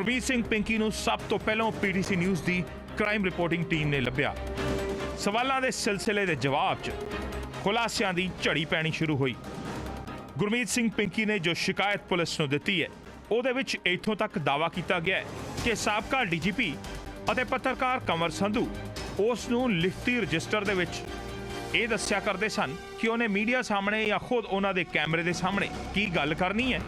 ਗੁਰਮੀਤ ਸਿੰਘ ਪਿੰਕੀ ਨੂੰ ਸਭ ਤੋਂ ਪਹਿਲਾਂ ਪੀਟੀਸੀ ਨਿਊਜ਼ ਦੀ ਕ੍ਰਾਈਮ ਰਿਪੋਰਟਿੰਗ ਟੀਮ ਨੇ ਲੱਭਿਆ। ਸਵਾਲਾਂ ਦੇ ਸਿਲਸਿਲੇ ਦੇ ਜਵਾਬ 'ਚ ਖੁਲਾਸਿਆਂ ਦੀ ਝੜੀ ਪੈਣੀ ਸ਼ੁਰੂ ਹੋਈ। ਗੁਰਮੀਤ ਸਿੰਘ ਪਿੰਕੀ ਨੇ ਜੋ ਸ਼ਿਕਾਇਤ ਪੁਲਿਸ ਨੂੰ ਦਿੱਤੀ ਹੈ ਉਹਦੇ ਵਿੱਚ ਇੱਥੋਂ ਤੱਕ ਦਾਅਵਾ ਕੀਤਾ ਗਿਆ ਹੈ ਕਿ ਸਾਬਕਾ ਡੀਜੀਪੀ ਅਤੇ ਪੱਤਰਕਾਰ ਕੰਵਰ ਸੰਧੂ ਉਸ ਨੂੰ ਲਿਖਤੀ ਰਜਿਸਟਰ ਦੇ ਵਿੱਚ ਇਹ ਦੱਸਿਆ ਕਰਦੇ ਸਨ ਕਿ ਉਹਨੇ ਮੀਡੀਆ ਸਾਹਮਣੇ ਜਾਂ ਖੁਦ ਉਹਨਾਂ ਦੇ ਕੈਮਰੇ ਦੇ ਸਾਹਮਣੇ ਕੀ ਗੱਲ ਕਰਨੀ ਹੈ,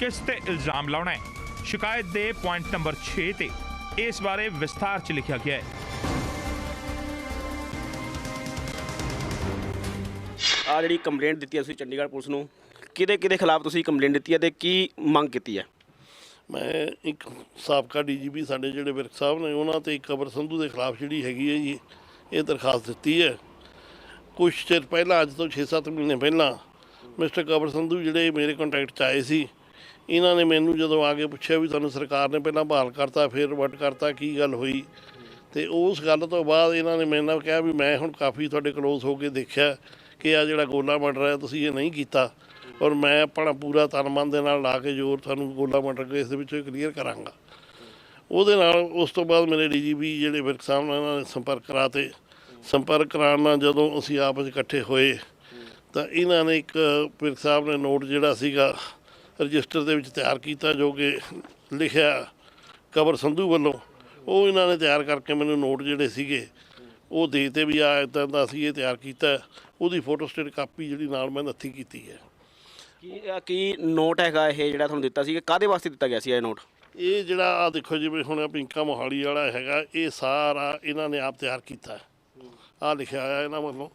ਕਿਸ ਤੇ ਇਲਜ਼ਾਮ ਲਾਉਣਾ ਹੈ। ਸ਼ਿਕਾਇਤ ਦੇ ਪੁਆਇੰਟ ਨੰਬਰ 6 ਤੇ ਇਸ ਬਾਰੇ ਵਿਸਥਾਰ 'ਚ ਲਿਖਿਆ ਗਿਆ ਹੈ। ਆ ਜਿਹੜੀ ਕੰਪਲੇਂਟ ਦਿੱਤੀ ਅਸੀਂ ਚੰਡੀਗੜ੍ਹ ਪੁਲਿਸ ਨੂੰ, ਕਿਹਦੇ ਖਿਲਾਫ ਤੁਸੀਂ ਕੰਪਲੇਂਟ ਦਿੱਤੀ ਹੈ ਤੇ ਕੀ ਮੰਗ ਕੀਤੀ ਹੈ? ਮੈਂ ਇੱਕ ਸਾਬਕਾ ਡੀਜੀਪੀ ਸਾਡੇ ਜਿਹੜੇ ਵਿਰਕ ਸਾਹਿਬ ਨੇ ਉਹਨਾਂ ਤੇ ਕੰਵਰ ਸੰਧੂ ਦੇ ਖਿਲਾਫ ਜਿਹੜੀ ਹੈਗੀ ਹੈ ਜੀ ਇਹ ਦਰਖਾਸਤ ਦਿੱਤੀ ਹੈ। ਕੁਛ ਚਿਰ ਪਹਿਲਾਂ, ਅੱਜ ਤੋਂ 6-7 ਮਹੀਨੇ ਪਹਿਲਾਂ ਮਿਸਟਰ ਕੰਵਰ ਸੰਧੂ ਜਿਹੜੇ ਮੇਰੇ ਕੰਟੈਕਟ 'ਚ ਆਏ ਸੀ, ਇਹਨਾਂ ਨੇ ਮੈਨੂੰ ਜਦੋਂ ਆ ਕੇ ਪੁੱਛਿਆ ਵੀ ਤੁਹਾਨੂੰ ਸਰਕਾਰ ਨੇ ਪਹਿਲਾਂ ਬਹਾਲ ਕਰਤਾ ਫਿਰ ਵਟ ਕਰਤਾ, ਕੀ ਗੱਲ ਹੋਈ? ਤੇ ਉਸ ਗੱਲ ਤੋਂ ਬਾਅਦ ਇਹਨਾਂ ਨੇ ਮੇਰੇ ਨਾਲ ਕਿਹਾ ਵੀ ਮੈਂ ਹੁਣ ਕਾਫੀ ਤੁਹਾਡੇ ਕਲੋਜ਼ ਹੋ ਕੇ ਦੇਖਿਆ ਕਿ ਆ ਜਿਹੜਾ ਗੋਲਾ ਮਰਡਰ ਹੈ ਤੁਸੀਂ ਇਹ ਨਹੀਂ ਕੀਤਾ, ਔਰ ਮੈਂ ਆਪਣਾ ਪੂਰਾ ਤਨ ਮਨ ਦੇ ਨਾਲ ਲਾ ਕੇ ਜ਼ੋਰ ਤੁਹਾਨੂੰ ਗੋਲਾ ਮਰਡਰ ਕੇਸ ਦੇ ਵਿੱਚੋਂ ਕਲੀਅਰ ਕਰਾਂਗਾ। ਉਹਦੇ ਨਾਲ ਉਸ ਤੋਂ ਬਾਅਦ ਮੇਰੇ ਡੀਜੀਪੀ ਜਿਹੜੇ ਵਿਰਕ ਸਾਹਿਬ ਨਾਲ ਇਹਨਾਂ ਨੇ ਸੰਪਰਕ ਕਰਾਉਣ ਨਾਲ ਜਦੋਂ ਅਸੀਂ ਆਪਸ ਇਕੱਠੇ ਹੋਏ ਤਾਂ ਇਹਨਾਂ ਨੇ ਇੱਕ ਵਿਰਕ ਸਾਹਿਬ ਨੇ ਨੋਟ ਜਿਹੜਾ ਸੀਗਾ ਰਜਿਸਟਰ ਦੇ ਵਿੱਚ ਤਿਆਰ ਕੀਤਾ ਜੋ ਕਿ ਲਿਖਿਆ ਕੰਵਰ ਸੰਧੂ ਵੱਲੋਂ। ਉਹ ਇਹਨਾਂ ਨੇ ਤਿਆਰ ਕਰਕੇ ਮੈਨੂੰ ਨੋਟ ਜਿਹੜੇ ਸੀਗੇ ਉਹ ਦੇ ਤੇ ਵੀ ਆ ਇੱਦਾਂ ਦਾ ਅਸੀਂ ਇਹ ਤਿਆਰ ਕੀਤਾ, ਉਹਦੀ ਫੋਟੋਸਟੇਟ ਕਾਪੀ ਜਿਹੜੀ ਨਾਲ ਮੈਂ ਨੱਥੀ ਕੀਤੀ ਹੈ। ਕੀ ਨੋਟ ਹੈਗਾ ਇਹ ਜਿਹੜਾ ਤੁਹਾਨੂੰ ਦਿੱਤਾ ਸੀ, ਕਾਹਦੇ ਵਾਸਤੇ ਦਿੱਤਾ ਗਿਆ ਸੀ ਇਹ ਨੋਟ? ਇਹ ਜਿਹੜਾ ਆ ਦੇਖੋ ਜਿਵੇਂ ਹੁਣ ਪਿੰਕਾ ਮੋਹਾਲੀ ਵਾਲਾ ਹੈਗਾ, ਇਹ ਸਾਰਾ ਇਹਨਾਂ ਨੇ ਆਪ ਤਿਆਰ ਕੀਤਾ, ਆਹ ਲਿਖਿਆ ਹੋਇਆ ਇਹਨਾਂ ਵੱਲੋਂ।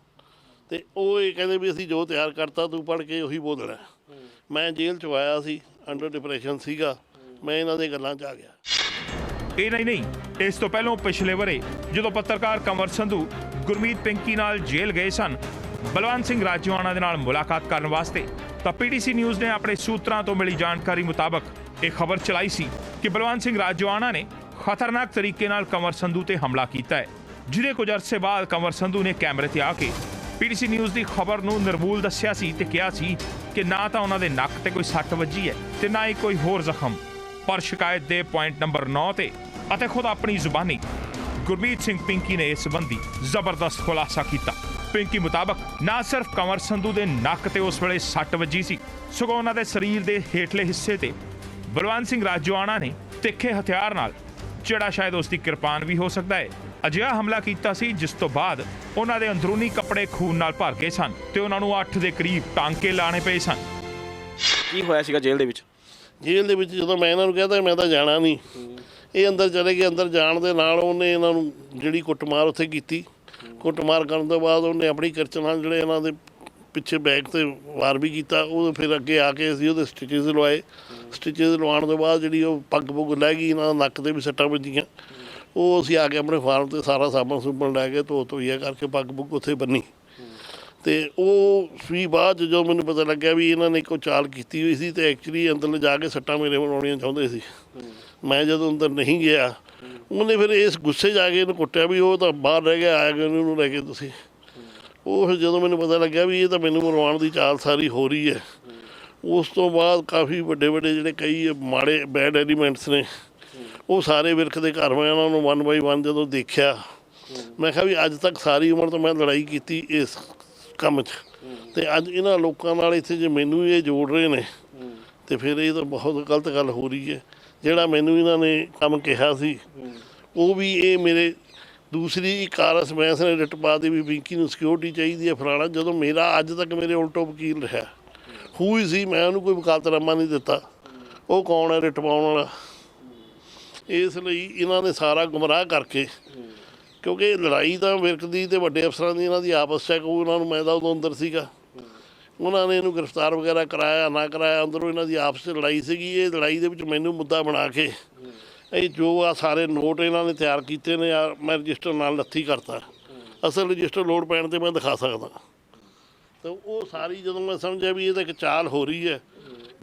ਤੇ ਉਹ ਇਹ ਕਹਿੰਦੇ ਵੀ ਅਸੀਂ ਜੋ ਤਿਆਰ ਕਰਤਾ ਤੂੰ ਪੜ੍ਹ ਕੇ ਉਹੀ ਬੋਲਣਾ। ਮੈਂ ਜੇਲ੍ਹ 'ਚ ਆਇਆ ਸੀ, ਅੰਡਰ ਡਿਪਰੈਸ਼ਨ ਸੀਗਾ, ਮੈਂ ਇਹਨਾਂ ਦੇ ਗੱਲਾਂ 'ਚ ਆ ਗਿਆ। ਇਹ ਨਹੀਂ, ਇਸ ਤੋਂ ਪਹਿਲਾਂ ਪਿਛਲੇ ਵਰੇ ਜਦੋਂ ਪੱਤਰਕਾਰ ਕੰਵਰ ਸੰਧੂ ਗੁਰਮੀਤ ਪਿੰਕੀ ਨਾਲ ਜੇਲ੍ਹ ਗਏ ਸਨ ਬਲਵੰਤ ਸਿੰਘ ਰਾਜੋਆਣਾ ਦੇ ਨਾਲ ਮੁਲਾਕਾਤ ਕਰਨ ਵਾਸਤੇ, ਤਾਂ ਪੀਟੀਸੀ ਨਿਊਜ਼ ਨੇ ਆਪਣੇ ਸੂਤਰਾਂ ਤੋਂ ਮਿਲੀ ਜਾਣਕਾਰੀ ਮੁਤਾਬਕ ਇਹ ਖਬਰ ਚਲਾਈ ਸੀ ਕਿ ਬਲਵੰਤ ਸਿੰਘ ਰਾਜੋਆਣਾ ਨੇ ਖਤਰਨਾਕ ਤਰੀਕੇ ਨਾਲ ਕੰਵਰ ਸੰਧੂ ਤੇ ਹਮਲਾ ਕੀਤਾ ਹੈ, ਜਿਹਦੇ ਕੁਝ ਅਰਸੇ ਬਾਅਦ ਕੰਵਰ ਸੰਧੂ ਨੇ ਕੈਮਰੇ ਤੇ ਆ ਕੇ ਪੀਟੀਸੀ ਨਿਊਜ਼ ਦੀ ਖਬਰ ਨੂੰ ਨਿਰਮੂਲ ਦੱਸਿਆ ਸੀ ਤੇ ਕਿਹਾ ਸੀ ਕਿ ਨਾ ਤਾਂ ਉਹਨਾਂ ਦੇ ਨੱਕ ਤੇ ਕੋਈ ਸੱਟ ਵੱਜੀ ਹੈ ਤੇ ਨਾ ਹੀ ਕੋਈ ਹੋਰ ਜ਼ਖਮ। ਪਰ ਸ਼ਿਕਾਇਤ ਦੇ ਪੁਆਇੰਟ ਨੰਬਰ 9 ਤੇ ਅਤੇ ਖੁਦ ਆਪਣੀ ਜ਼ੁਬਾਨੀ ਗੁਰਮੀਤ ਸਿੰਘ ਪਿੰਕੀ ਨੇ ਇਸ ਸੰਬੰਧੀ ਜ਼ਬਰਦਸਤ ਖੁਲਾਸਾ ਕੀਤਾ। ਪਿੰਕੀ ਮੁਤਾਬਕ ਨਾ ਸਿਰਫ ਕੰਵਰ ਸੰਧੂ ਦੇ ਨੱਕ ਤੇ ਉਸ ਵੇਲੇ ਸੱਟ ਵੱਜੀ ਸੀ, ਸਗੋਂ ਉਹਨਾਂ ਦੇ ਸਰੀਰ ਦੇ ਹੇਠਲੇ ਹਿੱਸੇ ਤੇ ਬਲਵੰਤ ਸਿੰਘ ਰਾਜੋਆਣਾ ਨੇ ਤਿੱਖੇ ਹਥਿਆਰ ਨਾਲ, ਜਿਹੜਾ ਸ਼ਾਇਦ ਉਸ ਦੀ ਕਿਰਪਾਨ ਵੀ ਹੋ ਸਕਦਾ ਹੈ, ਅਜਿਹਾ ਹਮਲਾ ਕੀਤਾ ਸੀ ਜਿਸ ਤੋਂ ਬਾਅਦ ਉਹਨਾਂ ਦੇ ਅੰਦਰੂਨੀ ਕੱਪੜੇ ਖੂਨ ਨਾਲ ਭਰ ਗਏ ਸਨ ਤੇ ਉਹਨਾਂ ਨੂੰ 8 ਦੇ ਕਰੀਬ ਟਾਂਕੇ ਲਾਣੇ ਪਏ ਸਨ। ਕੀ ਹੋਇਆ ਸੀਗਾ ਜੇਲ੍ਹ ਦੇ ਵਿੱਚ? ਜੇਲ੍ਹ ਦੇ ਵਿੱਚ ਜਦੋਂ ਮੈਂ ਇਹਨਾਂ ਨੂੰ ਕਹਿੰਦਾ ਮੈਂ ਤਾਂ ਜਾਣਾ ਨਹੀਂ, ਇਹ ਅੰਦਰ ਚਲੇ ਗਏ। ਅੰਦਰ ਜਾਣ ਦੇ ਨਾਲ ਉਹਨੇ ਇਹਨਾਂ ਨੂੰ ਜਿਹੜੀ ਕੁੱਟਮਾਰ ਉੱਥੇ ਕੀਤੀ। ਕੁੱਟਮਾਰ ਕਰਨ ਤੋਂ ਬਾਅਦ ਉਹਨੇ ਆਪਣੀ ਕਿਰਚ ਨਾਲ ਜਿਹੜੇ ਇਹਨਾਂ ਦੇ ਪਿੱਛੇ ਬੈਕ ਤੇ ਵਾਰ ਵੀ ਕੀਤਾ। ਉਹ ਫਿਰ ਅੱਗੇ ਆ ਕੇ ਅਸੀਂ ਉਹਦੇ ਸਟਿਚਿਸ ਲਵਾਏ। ਸਟਿਚਿਸ ਲਵਾਉਣ ਤੋਂ ਬਾਅਦ ਜਿਹੜੀ ਉਹ ਪੱਗ ਪੁੱਗ ਲੈ ਗਈ, ਇਹਨਾਂ ਨੱਕ 'ਤੇ ਵੀ ਸੱਟਾਂ ਵੱਜੀਆਂ। ਉਹ ਅਸੀਂ ਆ ਕੇ ਆਪਣੇ ਫਾਰਮ 'ਤੇ ਸਾਰਾ ਸਾਬਣ ਸੁਬਣ ਲੈ ਕੇ ਧੋਈਆ ਕਰਕੇ ਪੱਗ ਪੁੱਗ ਉੱਥੇ ਬੰਨੀ। ਅਤੇ ਉਹ ਵੀ ਬਾਅਦ ਜਦੋਂ ਮੈਨੂੰ ਪਤਾ ਲੱਗਿਆ ਵੀ ਇਹਨਾਂ ਨੇ ਇੱਕੋ ਚਾਲ ਕੀਤੀ ਹੋਈ ਸੀ ਅਤੇ ਐਕਚੁਅਲੀ ਅੰਦਰ ਲਿਜਾ ਕੇ ਸੱਟਾਂ ਮੇਰੇ ਬਣਾਉਣੀਆਂ ਚਾਹੁੰਦੇ ਸੀ। ਮੈਂ ਜਦੋਂ ਅੰਦਰ ਨਹੀਂ ਗਿਆ, ਉਹਨੇ ਫਿਰ ਇਸ ਗੁੱਸੇ 'ਚ ਆ ਕੇ ਇਹਨੂੰ ਕੁੱਟਿਆ ਵੀ ਉਹ ਤਾਂ ਬਾਹਰ ਰਹਿ ਗਿਆ, ਆਇਆ ਕਿ ਉਹਨੂੰ ਲੈ ਕੇ ਤੁਸੀਂ। ਉਹ ਫਿਰ ਜਦੋਂ ਮੈਨੂੰ ਪਤਾ ਲੱਗਿਆ ਵੀ ਇਹ ਤਾਂ ਮੈਨੂੰ ਮਰਵਾਉਣ ਦੀ ਚਾਲ ਸਾਰੀ ਹੋ ਰਹੀ ਹੈ, ਉਸ ਤੋਂ ਬਾਅਦ ਕਾਫੀ ਵੱਡੇ ਜਿਹੜੇ ਕਈ ਮਾੜੇ ਬੈਡ ਐਲੀਮੈਂਟਸ ਨੇ ਉਹ ਸਾਰੇ ਵਿਰਕ ਦੇ ਘਰ ਮੈਂ ਉਹਨਾਂ ਨੂੰ 1 ਬਾਈ 1 ਜਦੋਂ ਦੇਖਿਆ, ਮੈਂ ਕਿਹਾ ਵੀ ਅੱਜ ਤੱਕ ਸਾਰੀ ਉਮਰ ਤੋਂ ਮੈਂ ਲੜਾਈ ਕੀਤੀ ਇਸ ਕੰਮ 'ਚ, ਅਤੇ ਅੱਜ ਇਹਨਾਂ ਲੋਕਾਂ ਨਾਲ ਇੱਥੇ ਜੇ ਮੈਨੂੰ ਇਹ ਜੋੜ ਰਹੇ ਨੇ ਅਤੇ ਫਿਰ ਇਹ ਤਾਂ ਬਹੁਤ ਗਲਤ ਗੱਲ ਹੋ ਰਹੀ ਹੈ। ਜਿਹੜਾ ਮੈਨੂੰ ਇਹਨਾਂ ਨੇ ਕੰਮ ਕਿਹਾ ਸੀ ਉਹ ਵੀ ਇਹ ਮੇਰੇ ਦੂਸਰੀ ਕਾਰਸ ਬੈਂਸ ਨੇ ਰਿਟ ਪਾ ਦੀ ਵੀ ਪਿੰਕੀ ਨੂੰ ਸਿਕਿਉਰਿਟੀ ਚਾਹੀਦੀ ਹੈ ਫਲਾਣਾ, ਜਦੋਂ ਮੇਰਾ ਅੱਜ ਤੱਕ ਮੇਰੇ ਉਲਟੋ ਵਕੀਲ ਰਿਹਾ ਹੀ ਸੀ, ਮੈਂ ਉਹਨੂੰ ਕੋਈ ਵਕਾਲਤਨਾਮਾ ਨਹੀਂ ਦਿੱਤਾ। ਉਹ ਕੌਣ ਹੈ ਰਿਟ ਪਾਉਣ ਵਾਲਾ? ਇਸ ਲਈ ਇਹਨਾਂ ਨੇ ਸਾਰਾ ਗੁੰਮਰਾਹ ਕਰਕੇ, ਕਿਉਂਕਿ ਲੜਾਈ ਤਾਂ ਵਿਰਕ ਦੀ ਅਤੇ ਵੱਡੇ ਅਫਸਰਾਂ ਦੀ ਇਹਨਾਂ ਦੀ ਆਪਸ 'ਚ ਉਹਨਾਂ ਨੂੰ, ਮੈਂ ਤਾਂ ਉਦੋਂ ਅੰਦਰ ਸੀਗਾ, ਉਹਨਾਂ ਨੇ ਇਹਨੂੰ ਗ੍ਰਿਫਤਾਰ ਵਗੈਰਾ ਕਰਾਇਆ ਨਾ ਕਰਾਇਆ, ਅੰਦਰੋਂ ਇਹਨਾਂ ਦੀ ਆਪਸ 'ਚ ਲੜਾਈ ਸੀਗੀ। ਇਹ ਲੜਾਈ ਦੇ ਵਿੱਚ ਮੈਨੂੰ ਮੁੱਦਾ ਬਣਾ ਕੇ ਇਹ ਜੋ ਆ ਸਾਰੇ ਨੋਟ ਇਹਨਾਂ ਨੇ ਤਿਆਰ ਕੀਤੇ ਨੇ, ਮੈਂ ਰਜਿਸਟਰ ਨਾਲ ਨੱਥੀ ਕਰਤਾ। ਅਸਲ ਰਜਿਸਟਰ ਲੋੜ ਪੈਣ 'ਤੇ ਮੈਂ ਦਿਖਾ ਸਕਦਾ। ਤਾਂ ਉਹ ਸਾਰੀ ਜਦੋਂ ਮੈਂ ਸਮਝਿਆ ਵੀ ਇਹ ਤਾਂ ਇੱਕ ਚਾਲ ਹੋ ਰਹੀ ਹੈ,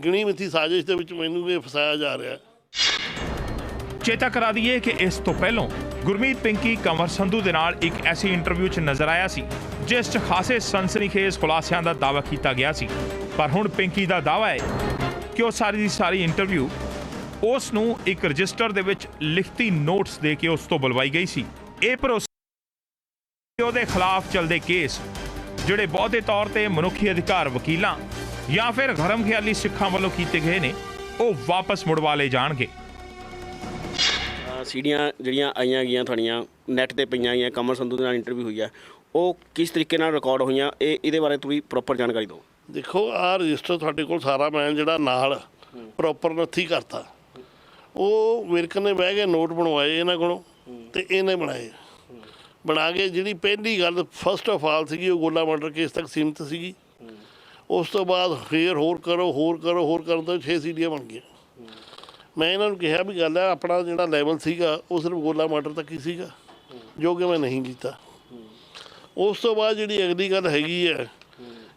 ਗਿਣੀ ਮਿੱਥੀ ਸਾਜ਼ਿਸ਼ ਦੇ ਵਿੱਚ ਮੈਨੂੰ ਇਹ ਫਸਾਇਆ ਜਾ ਰਿਹਾ। ਚੇਤਾ ਕਰਾ ਦਈਏ ਕਿ ਇਸ ਤੋਂ ਪਹਿਲਾਂ ਗੁਰਮੀਤ ਪਿੰਕੀ ਕੰਵਰ ਸੰਧੂ ਦੇ ਨਾਲ ਇੱਕ ਐਸੀ ਇੰਟਰਵਿਊ 'ਚ ਨਜ਼ਰ ਆਇਆ ਸੀ ਜਿਸ 'ਚ ਖਾਸੇ ਸਨਸਨੀਖੇਜ਼ ਖੁਲਾਸਿਆਂ ਦਾ ਦਾਅਵਾ ਕੀਤਾ ਗਿਆ ਸੀ। ਪਰ ਹੁਣ ਪਿੰਕੀ ਦਾ ਦਾਅਵਾ ਹੈ ਕਿ ਉਹ ਸਾਰੀ ਦੀ ਸਾਰੀ ਇੰਟਰਵਿਊ ਉਸ ਨੂੰ ਇੱਕ ਰਜਿਸਟਰ ਦੇ ਵਿੱਚ ਲਿਖਤੀ ਨੋਟਿਸ ਦੇ ਕੇ ਉਸ ਤੋਂ ਬੁਲਵਾਈ ਗਈ ਸੀ। ਇਹ ਭਰੋਸਾ ਉਹਦੇ ਖਿਲਾਫ ਚੱਲਦੇ ਕੇਸ ਜਿਹੜੇ ਬਹੁਤੇ ਤੌਰ ਤੇ ਮਨੁੱਖੀ ਅਧਿਕਾਰ ਵਕੀਲਾਂ ਜਾਂ ਫਿਰ ਧਰਮ ਖਿਆਲੀ ਸਿੱਖਾਂ ਵੱਲੋਂ ਕੀਤੇ ਗਏ ਨੇ ਉਹ ਵਾਪਸ ਮੁੜਵਾ ਲਏ ਜਾਣਗੇ। ਸੀਡੀਆਂ ਜਿਹੜੀਆਂ ਆਈਆਂ ਗਈਆਂ ਤੁਹਾਡੀਆਂ ਨੈੱਟ ਤੇ ਪਈਆਂ ਗਈਆਂ, ਕਮਲ ਸੰਧੂ ਦੇ ਨਾਲ ਇੰਟਰਵਿਊ ਹੋਈ ਹੈ, ਉਹ ਕਿਸ ਤਰੀਕੇ ਨਾਲ ਰਿਕਾਰਡ ਹੋਈਆਂ, ਇਹਦੇ ਬਾਰੇ ਤੁਸੀਂ ਪ੍ਰੋਪਰ ਜਾਣਕਾਰੀ ਦਿਓ। ਦੇਖੋ ਆਹ ਰਜਿਸਟਰ ਤੁਹਾਡੇ ਕੋਲ ਸਾਰਾ ਮੈਂ ਜਿਹੜਾ ਨਾਲ ਪ੍ਰੋਪਰ ਨੱਥੀ ਕਰਤਾ, ਉਹ ਵਿਰਕ ਨੇ ਬਹਿ ਕੇ ਨੋਟ ਬਣਵਾਏ ਇਹਨਾਂ ਕੋਲੋਂ ਤੇ ਇਹਨੇ ਬਣਾਏ। ਬਣਾ ਕੇ ਜਿਹੜੀ ਪਹਿਲੀ ਗੱਲ ਫਸਟ ਆਫ ਆਲ ਸੀਗੀ ਉਹ ਗੋਲਾ ਮਰਡਰ ਕੇਸ ਤੱਕ ਸੀਮਿਤ ਸੀਗੀ। ਉਸ ਤੋਂ ਬਾਅਦ ਫੇਰ ਹੋਰ ਕਰਨ ਤੋਂ 6 ਸੀਡੀਆਂ ਬਣ ਗਈਆਂ। ਮੈਂ ਇਹਨਾਂ ਨੂੰ ਕਿਹਾ ਵੀ ਗੱਲ ਹੈ ਆਪਣਾ ਜਿਹੜਾ ਲੈਵਲ ਸੀਗਾ ਉਹ ਸਿਰਫ ਗੋਲਾ ਮਰਡਰ ਤੱਕ ਹੀ ਸੀਗਾ, ਜੋ ਕਿ ਮੈਂ ਨਹੀਂ ਕੀਤਾ। ਉਸ ਤੋਂ ਬਾਅਦ ਜਿਹੜੀ ਅਗਲੀ ਗੱਲ ਹੈਗੀ ਹੈ,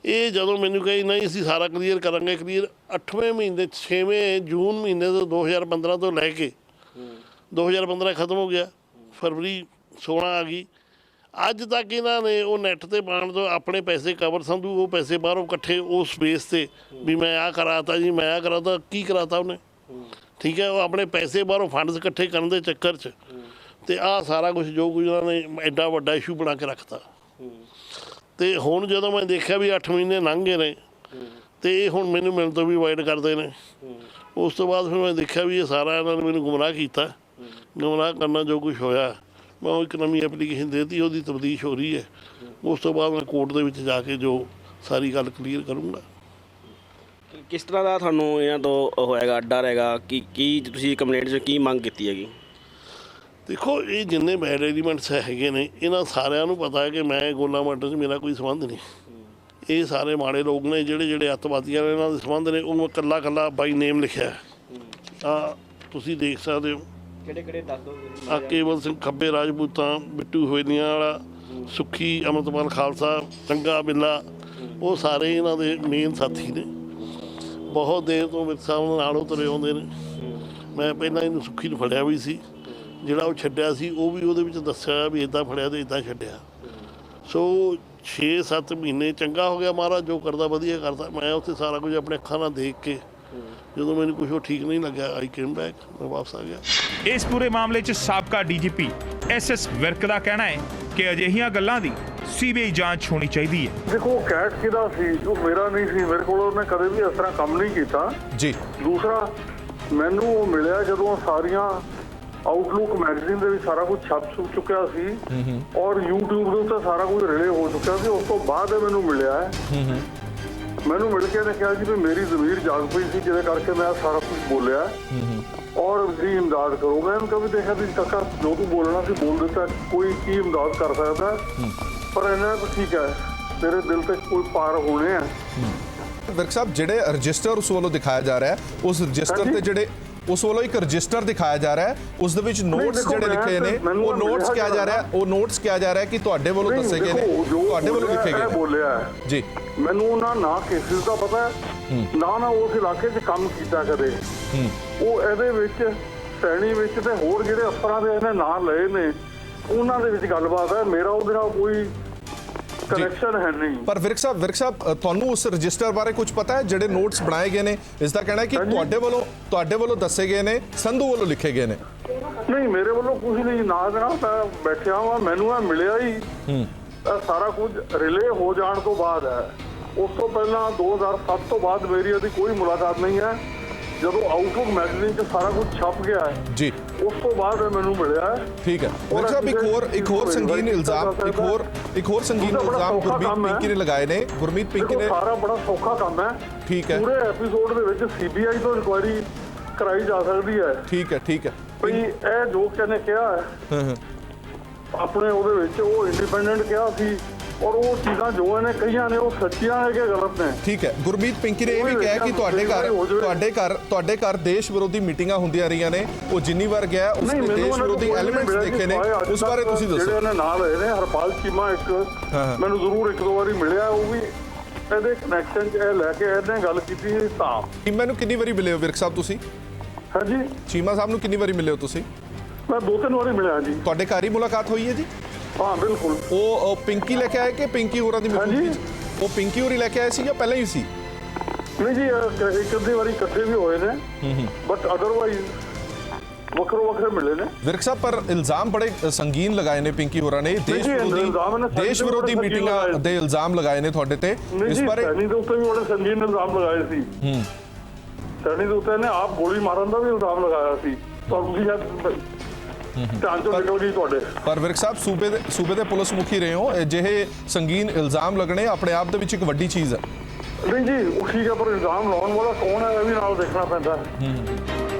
ਇਹ ਜਦੋਂ ਮੈਨੂੰ ਕਹੀ ਨਹੀਂ ਅਸੀਂ ਸਾਰਾ ਕਲੀਅਰ ਕਰਾਂਗੇ, ਕਲੀਅਰ 8ਵੇਂ ਮਹੀਨੇ 6ਵੇਂ ਜੂਨ ਮਹੀਨੇ ਤੋਂ 2015 ਤੋਂ ਲੈ ਕੇ 2015 ਖਤਮ ਹੋ ਗਿਆ, ਫਰਵਰੀ 16 ਆ ਗਈ, ਅੱਜ ਤੱਕ ਇਹਨਾਂ ਨੇ ਉਹ ਨੈੱਟ ਤੇ ਪਾਉਣ ਤੋਂ ਆਪਣੇ ਪੈਸੇ ਕਵਰ ਸੰਧੂ ਉਹ ਪੈਸੇ ਬਾਹਰੋਂ ਇਕੱਠੇ ਉਸ ਬੇਸ ਤੇ ਵੀ ਮੈਂ ਆਹ ਕਰਾਤਾ ਜੀ, ਮੈਂ ਆਹ ਕਰਾਤਾ, ਕੀ ਕਰਾਤਾ ਉਹਨੇ? ਠੀਕ ਹੈ, ਉਹ ਆਪਣੇ ਪੈਸੇ ਬਾਹਰੋਂ ਫੰਡਸ ਇਕੱਠੇ ਕਰਨ ਦੇ ਚੱਕਰ 'ਚ ਤੇ ਆਹ ਸਾਰਾ ਕੁਝ ਜੋ ਕੁਝ ਉਹਨਾਂ ਨੇ ਐਡਾ ਵੱਡਾ ਇਸ਼ੂ ਬਣਾ ਕੇ ਰੱਖਤਾ। ਤੇ ਹੁਣ ਜਦੋਂ ਮੈਂ ਦੇਖਿਆ ਵੀ 8 ਮਹੀਨੇ ਲੰਘ ਗਏ ਨੇ ਤੇ ਇਹ ਹੁਣ ਮੈਨੂੰ ਮਿਲਣ ਤੋਂ ਵੀ ਅਵਾਇਡ ਕਰਦੇ ਨੇ। ਉਸ ਤੋਂ ਬਾਅਦ ਫਿਰ ਮੈਂ ਦੇਖਿਆ ਵੀ ਇਹ ਸਾਰਾ ਇਹਨਾਂ ਨੇ ਮੈਨੂੰ ਗੁੰਮਰਾਹ ਕੀਤਾ। ਗੁੰਮਰਾਹ ਕਰਨਾ ਜੋ ਕੁਝ ਹੋਇਆ, ਮੈਂ ਉਹ ਇੱਕ ਨਵੀਂ ਐਪਲੀਕੇਸ਼ਨ ਦੇ ਦਿੱਤੀ, ਉਹਦੀ ਤਫਤੀਸ਼ ਹੋ ਰਹੀ ਹੈ। ਉਸ ਤੋਂ ਬਾਅਦ ਮੈਂ ਕੋਰਟ ਦੇ ਵਿੱਚ ਜਾ ਕੇ ਜੋ ਸਾਰੀ ਗੱਲ ਕਲੀਅਰ ਕਰੂੰਗਾ। ਕਿਸ ਤਰ੍ਹਾਂ ਦਾ ਤੁਹਾਨੂੰ ਇਹਨਾਂ ਤੋਂ ਹੋਏਗਾ ਡਰ ਹੈਗਾ ਕੀ ਤੁਸੀਂ ਕੰਪਲੇਂਟ 'ਚ ਕੀ ਮੰਗ ਕੀਤੀ ਹੈਗੀ? ਦੇਖੋ ਇਹ ਜਿੰਨੇ ਬੈਡ ਐਲੀਮੈਂਟਸ ਹੈਗੇ ਨੇ ਇਹਨਾਂ ਸਾਰਿਆਂ ਨੂੰ ਪਤਾ ਹੈ ਕਿ ਮੈਂ ਗੋਲਾ ਮਰਡਰ 'ਚ ਮੇਰਾ ਕੋਈ ਸੰਬੰਧ ਨਹੀਂ। ਇਹ ਸਾਰੇ ਮਾੜੇ ਲੋਕ ਨੇ ਜਿਹੜੇ ਅੱਤਵਾਦੀਆਂ ਨੇ, ਇਹਨਾਂ ਦੇ ਸੰਬੰਧ ਨੇ ਉਹ ਮੈਂ ਇਕੱਲਾ ਬਾਈ ਨੇਮ ਲਿਖਿਆ। ਆ ਤੁਸੀਂ ਦੇਖ ਸਕਦੇ ਹੋ ਕਿਹੜੇ ਦੱਸ ਦਿਓ। ਆ ਕੇਵਲ ਸਿੰਘ ਖੱਬੇ ਰਾਜਪੂਤਾਂ, ਬਿੱਟੂ ਹੋਇਨੀਆਂ ਵਾਲਾ, ਸੁੱਖੀ, ਅਮਰਤਪਾਲ ਖਾਲਸਾ, ਚੰਗਾ ਬਿੱਲਾ, ਉਹ ਸਾਰੇ ਇਹਨਾਂ ਦੇ ਮੇਨ ਸਾਥੀ ਨੇ। ਬਹੁਤ ਦੇਰ ਤੋਂ ਵਿਰਕ ਸਾਹਿਬ ਨਾਲ ਉਹ ਤੁਰੇ ਆਉਂਦੇ ਨੇ। ਮੈਂ ਪਹਿਲਾਂ ਇਹਨੂੰ ਸੁੱਖੀ ਨੂੰ ਫੜਿਆ ਵੀ ਸੀ, ਜਿਹੜਾ ਉਹ ਛੱਡਿਆ ਸੀ ਉਹ ਵੀ ਉਹਦੇ ਵਿੱਚ ਦੱਸਿਆ ਵੀ ਇੱਦਾਂ ਫੜਿਆ ਤੇ ਇੱਦਾਂ ਛੱਡਿਆ। ਸੋ 6-7 ਮਹੀਨੇ ਚੰਗਾ ਹੋ ਗਿਆ, ਮਹਾਰਾਜ ਜੋ ਕਰਦਾ ਵਧੀਆ ਕਰਦਾ। ਮੈਂ ਉੱਥੇ ਸਾਰਾ ਕੁਝ ਆਪਣੇ ਅੱਖਾਂ ਨਾਲ ਦੇਖ ਕੇ ਜਦੋਂ ਮੈਨੂੰ ਕੁਝ ਉਹ ਠੀਕ ਨਹੀਂ ਲੱਗਿਆ ਆਈ ਕੇਮ ਬੈਕ, ਮੈਂ ਵਾਪਸ ਆ ਗਿਆ। ਇਸ ਪੂਰੇ ਮਾਮਲੇ 'ਚ ਸਾਬਕਾ ਡੀਜੀਪੀ SS ਵਿਰਕ ਦਾ ਕਹਿਣਾ ਹੈ ਕਿ ਅਜਿਹੀਆਂ ਗੱਲਾਂ ਦੀ CBI ਜਾਂਚ ਹੋਣੀ ਚਾਹੀਦੀ ਹੈ। ਦੇਖੋ ਕੈਟ ਕਿਹਦਾ ਸੀ, ਉਹ ਮੇਰਾ ਨਹੀਂ ਸੀ, ਮੇਰੇ ਕੋਲ ਉਹਨੇ ਕਦੇ ਵੀ ਇਸ ਤਰ੍ਹਾਂ ਕੰਮ ਨਹੀਂ ਕੀਤਾ ਜੀ। ਦੂਸਰਾ ਮੈਨੂੰ ਉਹ ਮਿਲਿਆ ਜਦੋਂ ਸਾਰੀਆਂ ਆਊਟਲੁੱਕ ਮੈਗਜ਼ੀਨ ਦੇ ਵਿੱਚ ਸਾਰਾ ਕੁਝ ਛਪ ਚੁੱਕਿਆ ਸੀ ਔਰ YouTube ਦੇ ਉੱਤੇ ਸਾਰਾ ਕੁਝ ਰਿਲੇ ਹੋ ਚੁੱਕਿਆ ਸੀ। ਉਸ ਤੋਂ ਬਾਅਦ ਮੈਨੂੰ ਮਿਲਿਆ ਹੈ। ਮੈਨੂੰ ਮਿਲ ਕੇ ਇਹਨੇ ਕਿਹਾ ਜੀ ਵੀ ਮੇਰੀ ਜ਼ਮੀਰ ਜਾਗ ਪਈ ਸੀ ਜਿਹਦੇ ਕਰਕੇ ਮੈਂ ਸਾਰਾ ਕੁਝ ਬੋਲਿਆ ਔਰ ਮੇਰੀ ਇਮਦਾਦ ਕਰੋ। ਮੈਂ ਇਹਨੂੰ ਕਦੇ ਦੇਖਿਆ ਵੀ ਕਾਕਾ ਜੋ ਤੂੰ ਬੋਲਣਾ ਸੀ ਬੋਲ ਦਿੱਤਾ, ਕੋਈ ਕੀ ਇਮਦਾਦ ਕਰ ਸਕਦਾ, ਪਰ ਇਹਨਾਂ ਤਾਂ ਠੀਕ ਹੈ ਤੇਰੇ ਦਿਲ ਤੇ ਕੋਈ ਪਾਰ ਹੋਣੇ ਆ। ਵਿਰਕ ਸਾਹਿਬ ਜਿਹੜੇ ਰਜਿਸਟਰ ਉਸ ਵੱਲੋਂ ਦਿਖਾਇਆ ਜਾ ਰਿਹਾ ਹੈ, ਉਸ ਰਜਿਸਟਰ ਤੇ ਜਿਹੜੇ ਉਸ ਵੱਲੋਂ ਇੱਕ ਰਜਿਸਟਰ ਦਿਖਾਇਆ ਜਾ ਰਿਹਾ ਹੈ, ਉਸ ਦੇ ਵਿੱਚ ਨੋਟਸ ਜਿਹੜੇ ਲਿਖੇ ਨੇ ਉਹ ਨੋਟਸ ਕਿਹਾ ਜਾ ਰਿਹਾ, ਉਹ ਨੋਟਸ ਕਿਹਾ ਜਾ ਰਿਹਾ ਕਿ ਤੁਹਾਡੇ ਵੱਲੋਂ ਦੱਸੇ ਗਏ ਨੇ, ਤੁਹਾਡੇ ਵੱਲੋਂ ਲਿਖੇ ਗਏ ਬੋਲਿਆ ਜੀ। ਮੈਨੂੰ ਉਹਨਾਂ ਨਾ ਕੇਸਿਸ ਦਾ ਪਤਾ ਨਾ ਉਸ ਇਲਾਕੇ 'ਚ ਕੰਮ ਕੀਤਾ ਕਦੇ। ਉਹ ਇਹਦੇ ਵਿੱਚ ਸੈਣੀ ਵਿੱਚ ਤੇ ਹੋਰ ਜਿਹੜੇ ਅਫਸਰਾਂ ਦੇ ਇਹਨੇ ਨਾਂ ਲਏ ਨੇ ਉਹਨਾਂ ਦੇ ਵਿੱਚ ਗੱਲਬਾਤ ਹੈ। ਮੇਰਾ ਉਹਦੇ ਨਾਲ ਕੋਈ ਕਨੈਕਸ਼ਨ ਹੈ ਨਹੀਂ। ਪਰ ਵਿਰਕ ਸਾਹਿਬ ਤੁਹਾਨੂੰ ਉਸ ਰਜਿਸਟਰ ਬਾਰੇ ਕੁਝ ਪਤਾ ਹੈ? ਜਿਹੜੇ ਨੋਟਸ ਬਣਾਏ ਗਏ ਨੇ ਇਸ ਦਾ ਕਹਿਣਾ ਹੈ ਕਿ ਤੁਹਾਡੇ ਵੱਲੋਂ ਦੱਸੇ ਗਏ ਨੇ, ਸੰਧੂ ਵੱਲੋਂ ਲਿਖੇ ਗਏ ਨੇ। ਨਹੀਂ ਮੇਰੇ ਵੱਲੋਂ ਕੁਝ ਨਹੀਂ, ਨਾ ਦੇ ਨਾਲ ਮੈਂ ਬੈਠਿਆ ਵਾਂ, ਮੈਨੂੰ ਇਹ ਮਿਲਿਆ ਹੀ ਸਾਰਾ ਕੁਝ ਰਿਲੇ ਹੋ ਜਾਣ ਤੋਂ ਬਾਅਦ ਹੈ। ਉਸ ਤੋਂ ਪਹਿਲਾਂ 2007 ਤੋਂ ਬਾਅਦ ਮੇਰੀ ਇਹਦੀ ਕੋਈ ਮੁਲਾਕਾਤ ਨਹੀਂ ਹੈ। ਜਦੋਂ ਆਊਟਲੁੱਕ ਮੈਗਜ਼ੀਨ 'ਚ ਸਾਰਾ ਕੁਝ ਛਪ ਗਿਆ ਹੈ ਜੀ, ਉਸ ਤੋਂ ਬਾਅਦ ਮੈਨੂੰ ਮਿਲਿਆ ਹੈ। ਠੀਕ ਹੈ ਵਿਰਕ ਸਾਹਿਬ, ਇੱਕ ਹੋਰ ਸੰਗੀਨ ਇਲਜ਼ਾਮ ਗੁਰਮੀਤ ਪਿੰਕੀ ਨੇ ਲਗਾਏ ਨੇ। ਗੁਰਮੀਤ ਪਿੰਕੀ ਨੇ ਸਾਰਾ ਬੜਾ ਸੌਖਾ ਕੰਮ ਹੈ। ਠੀਕ ਹੈ, ਪੂਰੇ ਐਪੀਸੋਡ ਦੇ ਵਿੱਚ CBI ਤੋਂ ਇਨਕੁਆਇਰੀ ਕਰਾਈ ਜਾ ਸਕਦੀ ਹੈ। ਠੀਕ ਹੈ ਭਈ ਇਹ ਜੋ ਕਿਹਨੇ ਕਿਹਾ ਹੈ ਆਪਣੇ ਉਹਦੇ ਵਿੱਚ ਉਹ ਇੰਡੀਪੈਂਡੈਂਟ ਕਿਹਾ ਸੀ ਔਰ ਉਹ ਚੀਜ਼ਾਂ ਜੋ ਇਹਨੇ ਕਹੀਆਂ ਨੇ ਉਹ ਸੱਚੀਆਂ ਹੈ ਕਿ ਗਲਤ ਨੇ। ਠੀਕ ਹੈ, ਗੁਰਮੀਤ ਪਿੰਕੀ ਨੇ ਇਹ ਵੀ ਕਿਹਾ ਕਿ ਤੁਹਾਡੇ ਘਰ ਦੇਸ਼ ਵਿਰੋਧੀ ਮੀਟਿੰਗਾਂ ਹੁੰਦੀਆਂ ਰਹੀਆਂ ਨੇ, ਉਹ ਜਿੰਨੀ ਵਾਰ ਗਿਆ ਉਸਨੇ ਦੇਸ਼ ਵਿਰੋਧੀ ਐਲੀਮੈਂਟਸ ਦੇਖੇ ਨੇ, ਉਸ ਬਾਰੇ ਤੁਸੀਂ ਦੱਸੋ। ਜਿਹੜੇ ਇਹਨੇ ਨਾਲ ਹੋਏ ਨੇ ਹਰਪਾਲ ਚੀਮਾ ਇੱਕ ਮੈਨੂੰ ਜ਼ਰੂਰ 1-2 ਵਾਰੀ ਮਿਲਿਆ, ਉਹ ਵੀ ਇਹਦੇ ਕਨੈਕਸ਼ਨ 'ਚ ਇਹ ਲੈ ਕੇ ਇਹਨੇ ਗੱਲ ਕੀਤੀ ਤਾਂ। ਚੀਮਾ ਨੂੰ ਕਿੰਨੀ ਵਾਰੀ ਮਿਲੇ ਹੋ ਵਿਰਕ ਸਾਹਿਬ ਤੁਸੀਂ? ਹਾਂਜੀ, ਚੀਮਾ ਸਾਹਿਬ ਨੂੰ ਕਿੰਨੀ ਵਾਰੀ ਮਿਲੇ ਹੋ ਤੁਸੀਂ? ਮੈਂ 2-3 ਵਾਰੀ ਮਿਲਿਆ ਜੀ। ਤੁਹਾਡੇ ਘਰ ਹੀ ਮੁਲਾਕਾਤ ਹੋਈ ਹੈ ਜੀ? ਹਾਂ ਬਿਲਕੁਲ। ਉਹ ਪਿੰਕੀ ਲੈ ਕੇ ਆਏ ਕਿ ਪਿੰਕੀ ਹੋਰਾਂ ਦੀ ਮੌਜੂਦਗੀ? ਉਹ ਪਿੰਕੀ ਹੋਰੀ ਲੈ ਕੇ ਆਏ ਸੀ ਜਾਂ ਪਹਿਲਾਂ ਹੀ ਸੀ? ਨਹੀਂ ਜੀ ਇੱਕ ਅੱਧੀ ਵਾਰੀ ਇਕੱਠੇ ਵੀ ਹੋਏ ਨੇ ਬਟ ਅਦਰਵਾਈਜ਼ ਵੱਖਰੇ ਮਿਲੇ ਨੇ। ਵਿਰਕ ਸਾਹਿਬ ਪਰ ਇਲਜ਼ਾਮ ਬੜੇ ਸੰਗੀਨ ਲਗਾਏ ਨੇ ਪਿੰਕੀ ਹੋਰਾਂ ਨੇ, ਦੇਸ਼ ਵਿਰੋਧੀ ਮੀਟਿੰਗਾਂ ਦੇ ਇਲਜ਼ਾਮ ਲਗਾਏ ਨੇ ਤੁਹਾਡੇ ਤੇ। ਇਸ ਬਾਰੇ ਸੈਣੀ ਦੇ ਉੱਤੇ ਵੀ ਬੜੇ ਸੰਗੀਨ ਇਲਜ਼ਾਮ ਲਗਾਏ ਸੀ। ਸੈਣੀ ਦੇ ਉੱਤੇ ਨੇ ਆਪ ਗੋਲੀ ਮਾਰਨ ਦਾ ਵੀ ਇਲਜ਼ਾਮ ਲਗਾਇਆ ਸੀ। ਤੁਹਾਨੂੰ ਧਿਆਨ ਚੋਂ ਨਿਕਲ ਗਈ ਤੁਹਾਡੇ। ਪਰ ਵਿਰਕ ਸਾਹਿਬ ਸੂਬੇ ਦੇ ਪੁਲਿਸ ਮੁਖੀ ਰਹੇ ਹੋ, ਅਜਿਹੇ ਸੰਗੀਨ ਇਲਜ਼ਾਮ ਲੱਗਣੇ ਆਪਣੇ ਆਪ ਦੇ ਵਿੱਚ ਇੱਕ ਵੱਡੀ ਚੀਜ਼ ਹੈ। ਨਹੀਂ ਜੀ ਉਹ ਠੀਕ ਹੈ ਪਰ ਇਲਜ਼ਾਮ ਲਾਉਣ ਵਾਲਾ ਕੌਣ ਹੈ ਇਹ ਵੀ ਨਾਲ ਦੇਖਣਾ ਪੈਂਦਾ ਹੈ।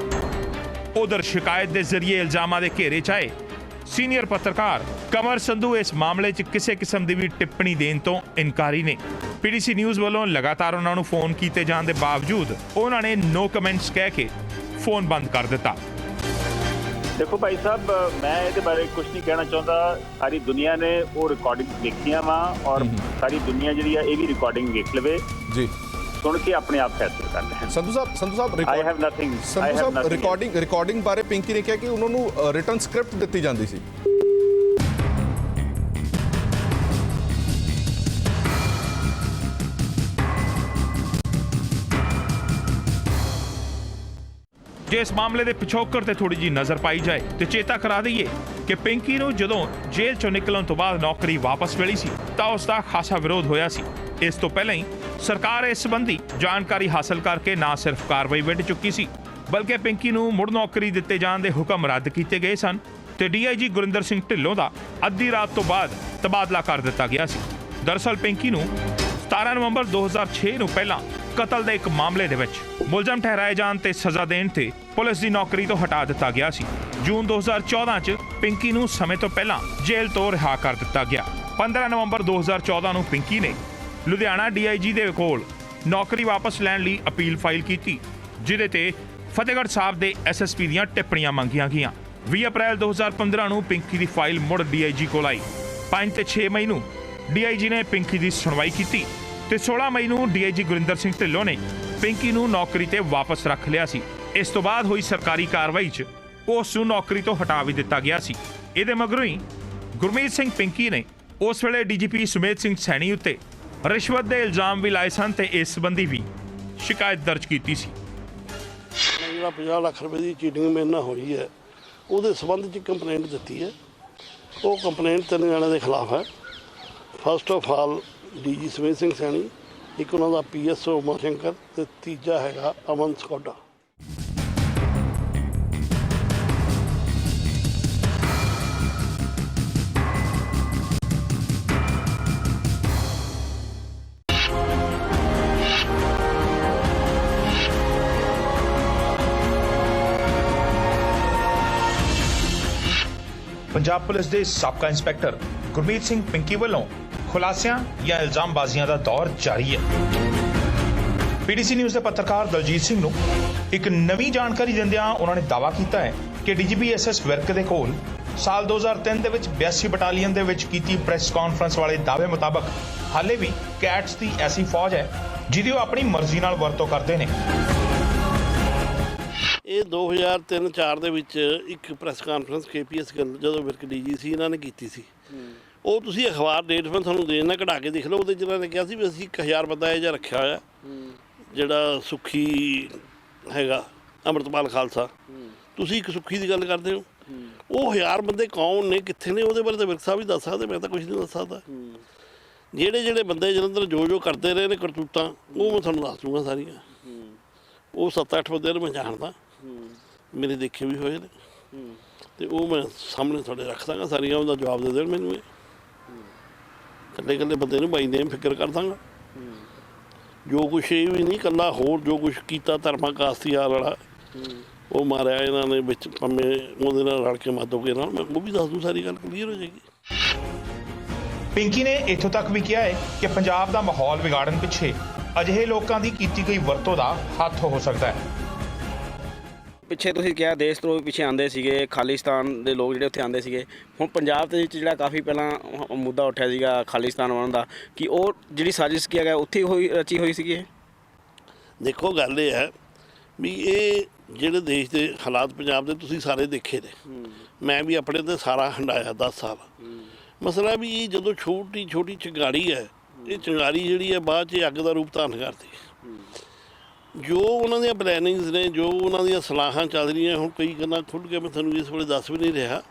ਉਧਰ ਸ਼ਿਕਾਇਤ ਦੇ ਜ਼ਰੀਏ ਇਲਜ਼ਾਮਾਂ ਦੇ ਘੇਰੇ 'ਚ ਆਏ ਸੀਨੀਅਰ ਪੱਤਰਕਾਰ ਕਮਰ ਸੰਧੂ ਇਸ ਮਾਮਲੇ 'ਚ ਕਿਸੇ ਕਿਸਮ ਦੀ ਵੀ ਟਿੱਪਣੀ ਦੇਣ ਤੋਂ ਇਨਕਾਰੀ ਨੇ। ਪੀਡੀਸੀ ਨਿਊਜ਼ ਵੱਲੋਂ ਲਗਾਤਾਰ ਉਹਨਾਂ ਨੂੰ ਫੋਨ ਕੀਤੇ ਜਾਣ ਦੇ ਬਾਵਜੂਦ ਉਹਨਾਂ ਨੇ ਨੋ ਕਮੈਂਟਸ ਕਹਿ ਕੇ ਫੋਨ ਬੰਦ ਕਰ ਦਿੱਤਾ। देखो भाई साहब मैं ये बारे कुछ नहीं कहना चाहता। सारी दुनिया ने वो रिकॉर्डिंग देखिया वा और सारी दुनिया जी ये भी रिकॉर्डिंग देख लवे जी, सुन के अपने आप फैसले कर ले। ਸੰਧੂ ਸਾਹਿਬ I have nothing. ਰਿਕਾਰਡਿੰਗ ਬਾਰੇ ਪਿੰਕੀ ਨੇ ਕਿਹਾ ਕਿ ਉਹਨਾਂ ਨੂੰ ਰਿਟਨ ਸਕ੍ਰਿਪਟ ਦਿੱਤੀ ਜਾਂਦੀ ਸੀ। ਜੇ ਇਸ ਮਾਮਲੇ ਦੇ ਪਿਛੋਕੜ ਤੇ ਥੋੜੀ ਜੀ ਨਜ਼ਰ ਪਾਈ ਜਾਏ ਤੇ ਚੇਤਾ ਕਰਾ ਦਈਏ ਕਿ ਪਿੰਕੀ ਨੂੰ ਜਦੋਂ ਜੇਲ੍ਹ ਚੋਂ ਨਿਕਲਣ ਤੋਂ ਬਾਅਦ ਨੌਕਰੀ ਵਾਪਸ ਮਿਲੀ ਸੀ ਤਾਂ ਉਸ ਦਾ ਖਾਸਾ ਵਿਰੋਧ ਹੋਇਆ ਸੀ। ਇਸ ਤੋਂ ਪਹਿਲਾਂ ਹੀ ਸਰਕਾਰ ਇਸ ਸੰਬੰਧੀ ਜਾਣਕਾਰੀ ਹਾਸਲ ਕਰਕੇ ਨਾ ਸਿਰਫ ਕਾਰਵਾਈ ਵਿੱਢ ਚੁੱਕੀ ਸੀ ਬਲਕਿ ਪਿੰਕੀ ਨੂੰ ਮੁੜ ਨੌਕਰੀ ਦਿੱਤੇ ਜਾਣ ਦੇ ਹੁਕਮ ਰੱਦ ਕੀਤੇ ਗਏ ਸਨ ਤੇ ਡੀਆਈਜੀ ਗੁਰਿੰਦਰ ਸਿੰਘ ਢਿੱਲੋਂ ਦਾ ਅੱਧੀ ਰਾਤ ਤੋਂ ਬਾਅਦ ਤਬਾਦਲਾ ਕਰ ਦਿੱਤਾ ਗਿਆ ਸੀ। ਦਰਅਸਲ ਪਿੰਕੀ ਨੂੰ 17 ਨਵੰਬਰ 2006 ਨੂੰ ਪਹਿਲਾਂ ਕਤਲ ਦੇ ਇੱਕ ਮਾਮਲੇ ਦੇ ਵਿੱਚ ਮੁਲਜ਼ਮ ਠਹਿਰਾਏ ਜਾਣ ਤੇ ਸਜ਼ਾ ਦੇਣ ਤੇ ਪੁਲਿਸ ਦੀ ਨੌਕਰੀ ਤੋਂ ਹਟਾ ਦਿੱਤਾ ਗਿਆ ਸੀ। ਜੂਨ 2014 ਚ ਪਿੰਕੀ ਨੂੰ ਸਮੇਂ ਤੋਂ ਪਹਿਲਾਂ ਜੇਲ੍ਹ ਤੋਂ ਰਿਹਾ ਕਰ ਦਿੱਤਾ ਗਿਆ। 15 ਨਵੰਬਰ 2014 ਨੂੰ ਪਿੰਕੀ ਨੇ ਲੁਧਿਆਣਾ ਡੀਆਈਜੀ ਦੇ ਕੋਲ ਨੌਕਰੀ ਵਾਪਸ ਲੈਣ ਲਈ ਅਪੀਲ ਫਾਈਲ ਕੀਤੀ ਜਿਹਦੇ ਤੇ ਫਤਿਹਗੜ੍ਹ ਸਾਹਿਬ ਦੇ ਐਸਐਸਪੀ ਦੀਆਂ ਟਿੱਪਣੀਆਂ ਮੰਗੀਆਂ ਗਈਆਂ। 20 ਅਪ੍ਰੈਲ 2015 ਨੂੰ ਪਿੰਕੀ ਦੀ ਫਾਈਲ ਮੁੜ ਡੀਆਈਜੀ ਕੋਲ ਆਈ। 5 ਤੇ 6 ਮਈ ਨੂੰ ਡੀਆਈਜੀ ਨੇ ਪਿੰਕੀ ਦੀ ਸੁਣਵਾਈ ਕੀਤੀ ਤੇ 16 ਮਈ ਨੂੰ ਡੀਆਈਜੀ ਗੁਰਿੰਦਰ ਸਿੰਘ ਢਿੱਲੋਂ ਨੇ ਪਿੰਕੀ ਨੂੰ ਨੌਕਰੀ ਤੇ ਵਾਪਸ ਰੱਖ ਲਿਆ ਸੀ। ਇਸ ਤੋਂ ਬਾਅਦ ਹੋਈ ਸਰਕਾਰੀ ਕਾਰਵਾਈ 'ਚ ਉਸ ਨੂੰ ਨੌਕਰੀ ਤੋਂ ਹਟਾ ਵੀ ਦਿੱਤਾ ਗਿਆ ਸੀ। ਇਹਦੇ ਮਗਰੋਂ ਹੀ ਗੁਰਮੀਤ ਸਿੰਘ ਪਿੰਕੀ ਨੇ ਉਸ ਵੇਲੇ ਡੀਜੀਪੀ ਸੁਮੇਧ ਸਿੰਘ ਸੈਣੀ ਉੱਤੇ ਰਿਸ਼ਵਤ ਦੇ ਇਲਜ਼ਾਮ ਵੀ ਲਾਏ ਸਨ ਤੇ ਇਸ ਸੰਬੰਧੀ ਵੀ ਸ਼ਿਕਾਇਤ ਦਰਜ ਕੀਤੀ ਸੀ। ਜਿਹੜਾ 50 ਲੱਖ ਰੁਪਏ ਦੀ ਚੀਟਿੰਗ ਮੇਰੇ ਨਾਲ ਹੋਈ ਹੈ ਉਹਦੇ ਸੰਬੰਧ 'ਚ ਕੰਪਲੇਂਟ ਦਿੱਤੀ ਹੈ। ਉਹ ਕੰਪਲੇਂਟ 3 ਜਣਿਆਂ ਦੇ ਖਿਲਾਫ ਹੈ। First of all DG Sumedh Singh Saini, ਇੱਕ ਉਹਨਾਂ ਦਾ ਪੀਐਸਓ ਉਮਾ ਸ਼ੰਕਰ ਤੇ ਤੀਜਾ ਹੈਗਾ ਅਮਨ ਸਕੋਡਾ। ਪੰਜਾਬ ਪੁਲਿਸ ਦੇ ਸਾਬਕਾ ਇੰਸਪੈਕਟਰ ਗੁਰਮੀਤ ਸਿੰਘ ਪਿੰਕੀ ਵੱਲੋਂ ਖੁਲਾਸਿਆਂ ਜਾਂ ਇਲਜ਼ਾਮਬਾਜ਼ੀਆਂ ਦਾ ਦੌਰ ਜਾਰੀ ਹੈ। ਪੀਡੀਸੀ ਨਿਊਜ਼ ਦੇ ਪੱਤਰਕਾਰ ਦਲਜੀਤ ਸਿੰਘ ਨੂੰ ਇੱਕ ਨਵੀਂ ਜਾਣਕਾਰੀ ਦਿੰਦਿਆਂ ਉਹਨਾਂ ਨੇ ਦਾਅਵਾ ਕੀਤਾ ਹੈ ਕਿ ਡੀਜੀਪੀ ਐਸਐਸ ਵਿਰਕ ਦੇ ਕੋਲ ਸਾਲ 2003 ਦੇ ਵਿੱਚ 82 ਬਟਾਲੀਅਨ ਦੇ ਵਿੱਚ ਕੀਤੀ ਪ੍ਰੈਸ ਕਾਨਫਰੰਸ ਵਾਲੇ ਦਾਅਵੇ ਮੁਤਾਬਕ ਹਾਲੇ ਵੀ ਕੈਟਸ ਦੀ ਐਸੀ ਫੌਜ ਹੈ ਜਿਹਦੀ ਉਹ ਆਪਣੀ ਮਰਜ਼ੀ ਨਾਲ ਵਰਤੋਂ ਕਰਦੇ ਨੇ। ਇਹ 2003-04 ਦੇ ਵਿੱਚ ਇੱਕ ਪ੍ਰੈਸ ਕਾਨਫਰੰਸ KPS ਜਦੋਂ ਵਿਰਕ ਡੀਜੀ ਸੀ ਇਹਨਾਂ ਨੇ ਕੀਤੀ ਸੀ। ਉਹ ਤੁਸੀਂ ਅਖਬਾਰ ਡੇਟ ਮੈਂ ਤੁਹਾਨੂੰ ਦੇ ਦੇਣਾ, ਕਢਾ ਕੇ ਦੇਖ ਲਓ। ਉਹਦੇ ਜਿਹਨਾਂ ਨੇ ਕਿਹਾ ਸੀ ਵੀ ਅਸੀਂ 1000 ਬੰਦਾ ਇਹ ਜਿਹਾ ਰੱਖਿਆ ਹੋਇਆ ਜਿਹੜਾ ਸੁੱਖੀ ਹੈਗਾ ਅੰਮ੍ਰਿਤਪਾਲ ਖਾਲਸਾ। ਤੁਸੀਂ ਇੱਕ ਸੁੱਖੀ ਦੀ ਗੱਲ ਕਰਦੇ ਹੋ, ਉਹ 1000 ਬੰਦੇ ਕੌਣ ਨੇ, ਕਿੱਥੇ ਨੇ, ਉਹਦੇ ਬਾਰੇ ਤਾਂ ਵਿਰਕ ਸਾਹਿਬ ਹੀ ਦੱਸ ਸਕਦੇ, ਮੈਂ ਤਾਂ ਕੁਝ ਨਹੀਂ ਦੱਸ ਸਕਦਾ। ਜਿਹੜੇ ਬੰਦੇ ਜਲੰਧਰ ਜੋ ਕਰਦੇ ਰਹੇ ਨੇ ਕਰਤੂਤਾਂ ਉਹ ਮੈਂ ਤੁਹਾਨੂੰ ਦੱਸ ਦੂੰਗਾ ਸਾਰੀਆਂ। ਉਹ 7-8 ਬੰਦੇ ਨੂੰ ਮੈਂ ਜਾਣਦਾ, ਮੇਰੇ ਦੇਖੇ ਵੀ ਹੋਏ ਨੇ ਤੇ ਉਹ ਮੈਂ ਸਾਹਮਣੇ ਤੁਹਾਡੇ ਰੱਖ ਦਾਂਗਾ ਸਾਰੀਆਂ, ਉਹਦਾ ਜਵਾਬ ਦੇ ਦੇਣ ਮੈਨੂੰ। ਇਹ ਇਕੱਲੇ ਬੰਦੇ ਨੂੰ ਬਾਈ ਨੇਮ ਫਿਕਰ ਕਰ ਦਾਂਗਾ। ਜੋ ਕੁਛ ਇਹ ਵੀ ਨਹੀਂ ਇਕੱਲਾ, ਹੋਰ ਜੋ ਕੁਛ ਕੀਤਾ ਧਰਮਾ ਕਾਸਤੀਆਰ ਵਾਲਾ ਉਹ ਮਾਰਿਆ ਇਹਨਾਂ ਨੇ ਵਿੱਚ ਪੰਮੇ ਉਹਦੇ ਨਾਲ ਰਲ ਕੇ ਮਾਧੋਕੇ ਨਾਲ, ਮੈਂ ਉਹ ਵੀ ਦੱਸ ਦੂੰ, ਸਾਰੀ ਗੱਲ ਕਲੀਅਰ ਹੋ ਜਾਏਗੀ। ਪਿੰਕੀ ਨੇ ਇੱਥੋਂ ਤੱਕ ਵੀ ਕਿਹਾ ਹੈ ਕਿ ਪੰਜਾਬ ਦਾ ਮਾਹੌਲ ਵਿਗਾੜਨ ਪਿੱਛੇ ਅਜਿਹੇ ਲੋਕਾਂ ਦੀ ਕੀਤੀ ਗਈ ਵਰਤੋਂ ਦਾ ਹੱਥ ਹੋ ਸਕਦਾ ਹੈ। ਪਿੱਛੇ ਤੁਸੀਂ ਕਿਹਾ ਦੇਸ਼ ਤੋਂ ਪਿੱਛੇ ਆਉਂਦੇ ਸੀਗੇ, ਖਾਲਿਸਤਾਨ ਦੇ ਲੋਕ ਜਿਹੜੇ ਉੱਥੇ ਆਉਂਦੇ ਸੀਗੇ। ਹੁਣ ਪੰਜਾਬ ਦੇ ਵਿੱਚ ਜਿਹੜਾ ਕਾਫੀ ਪਹਿਲਾਂ ਮੁੱਦਾ ਉੱਠਿਆ ਸੀਗਾ ਖਾਲਿਸਤਾਨ ਬਣਨ ਦਾ, ਕਿ ਉਹ ਜਿਹੜੀ ਸਾਜ਼ਿਸ਼ ਕਿਹਾ ਗਿਆ ਉੱਥੇ ਰਚੀ ਹੋਈ ਸੀਗੀ। ਇਹ ਦੇਖੋ ਗੱਲ ਇਹ ਹੈ ਵੀ ਇਹ ਜਿਹੜੇ ਦੇਸ਼ ਦੇ ਹਾਲਾਤ ਪੰਜਾਬ ਦੇ ਤੁਸੀਂ ਸਾਰੇ ਦੇਖੇ ਨੇ, ਮੈਂ ਵੀ ਆਪਣੇ ਤੇ ਸਾਰਾ ਹੰਡਾਇਆ 10 ਸਾਲ। ਮਸਲਾ ਵੀ ਇਹ ਜਦੋਂ ਛੋਟੀ ਚਿੰਗਾਰੀ ਹੈ, ਇਹ ਚਿੰਗਾਰੀ ਜਿਹੜੀ ਹੈ ਬਾਅਦ 'ਚ ਅੱਗ ਦਾ ਰੂਪ ਧਾਰਨ ਕਰਦੀ ਹੈ। ਜੋ ਉਹਨਾਂ ਦੀਆਂ ਪਲੈਨਿੰਗਸ ਨੇ, ਜੋ ਉਹਨਾਂ ਦੀਆਂ ਸਲਾਹਾਂ ਚੱਲ ਰਹੀਆਂ, ਹੁਣ ਕਈ ਗੱਲਾਂ ਖੁੱਲ੍ਹ ਕੇ ਮੈਂ ਤੁਹਾਨੂੰ ਇਸ ਵੇਲੇ ਦੱਸ ਵੀ ਨਹੀਂ ਰਿਹਾ।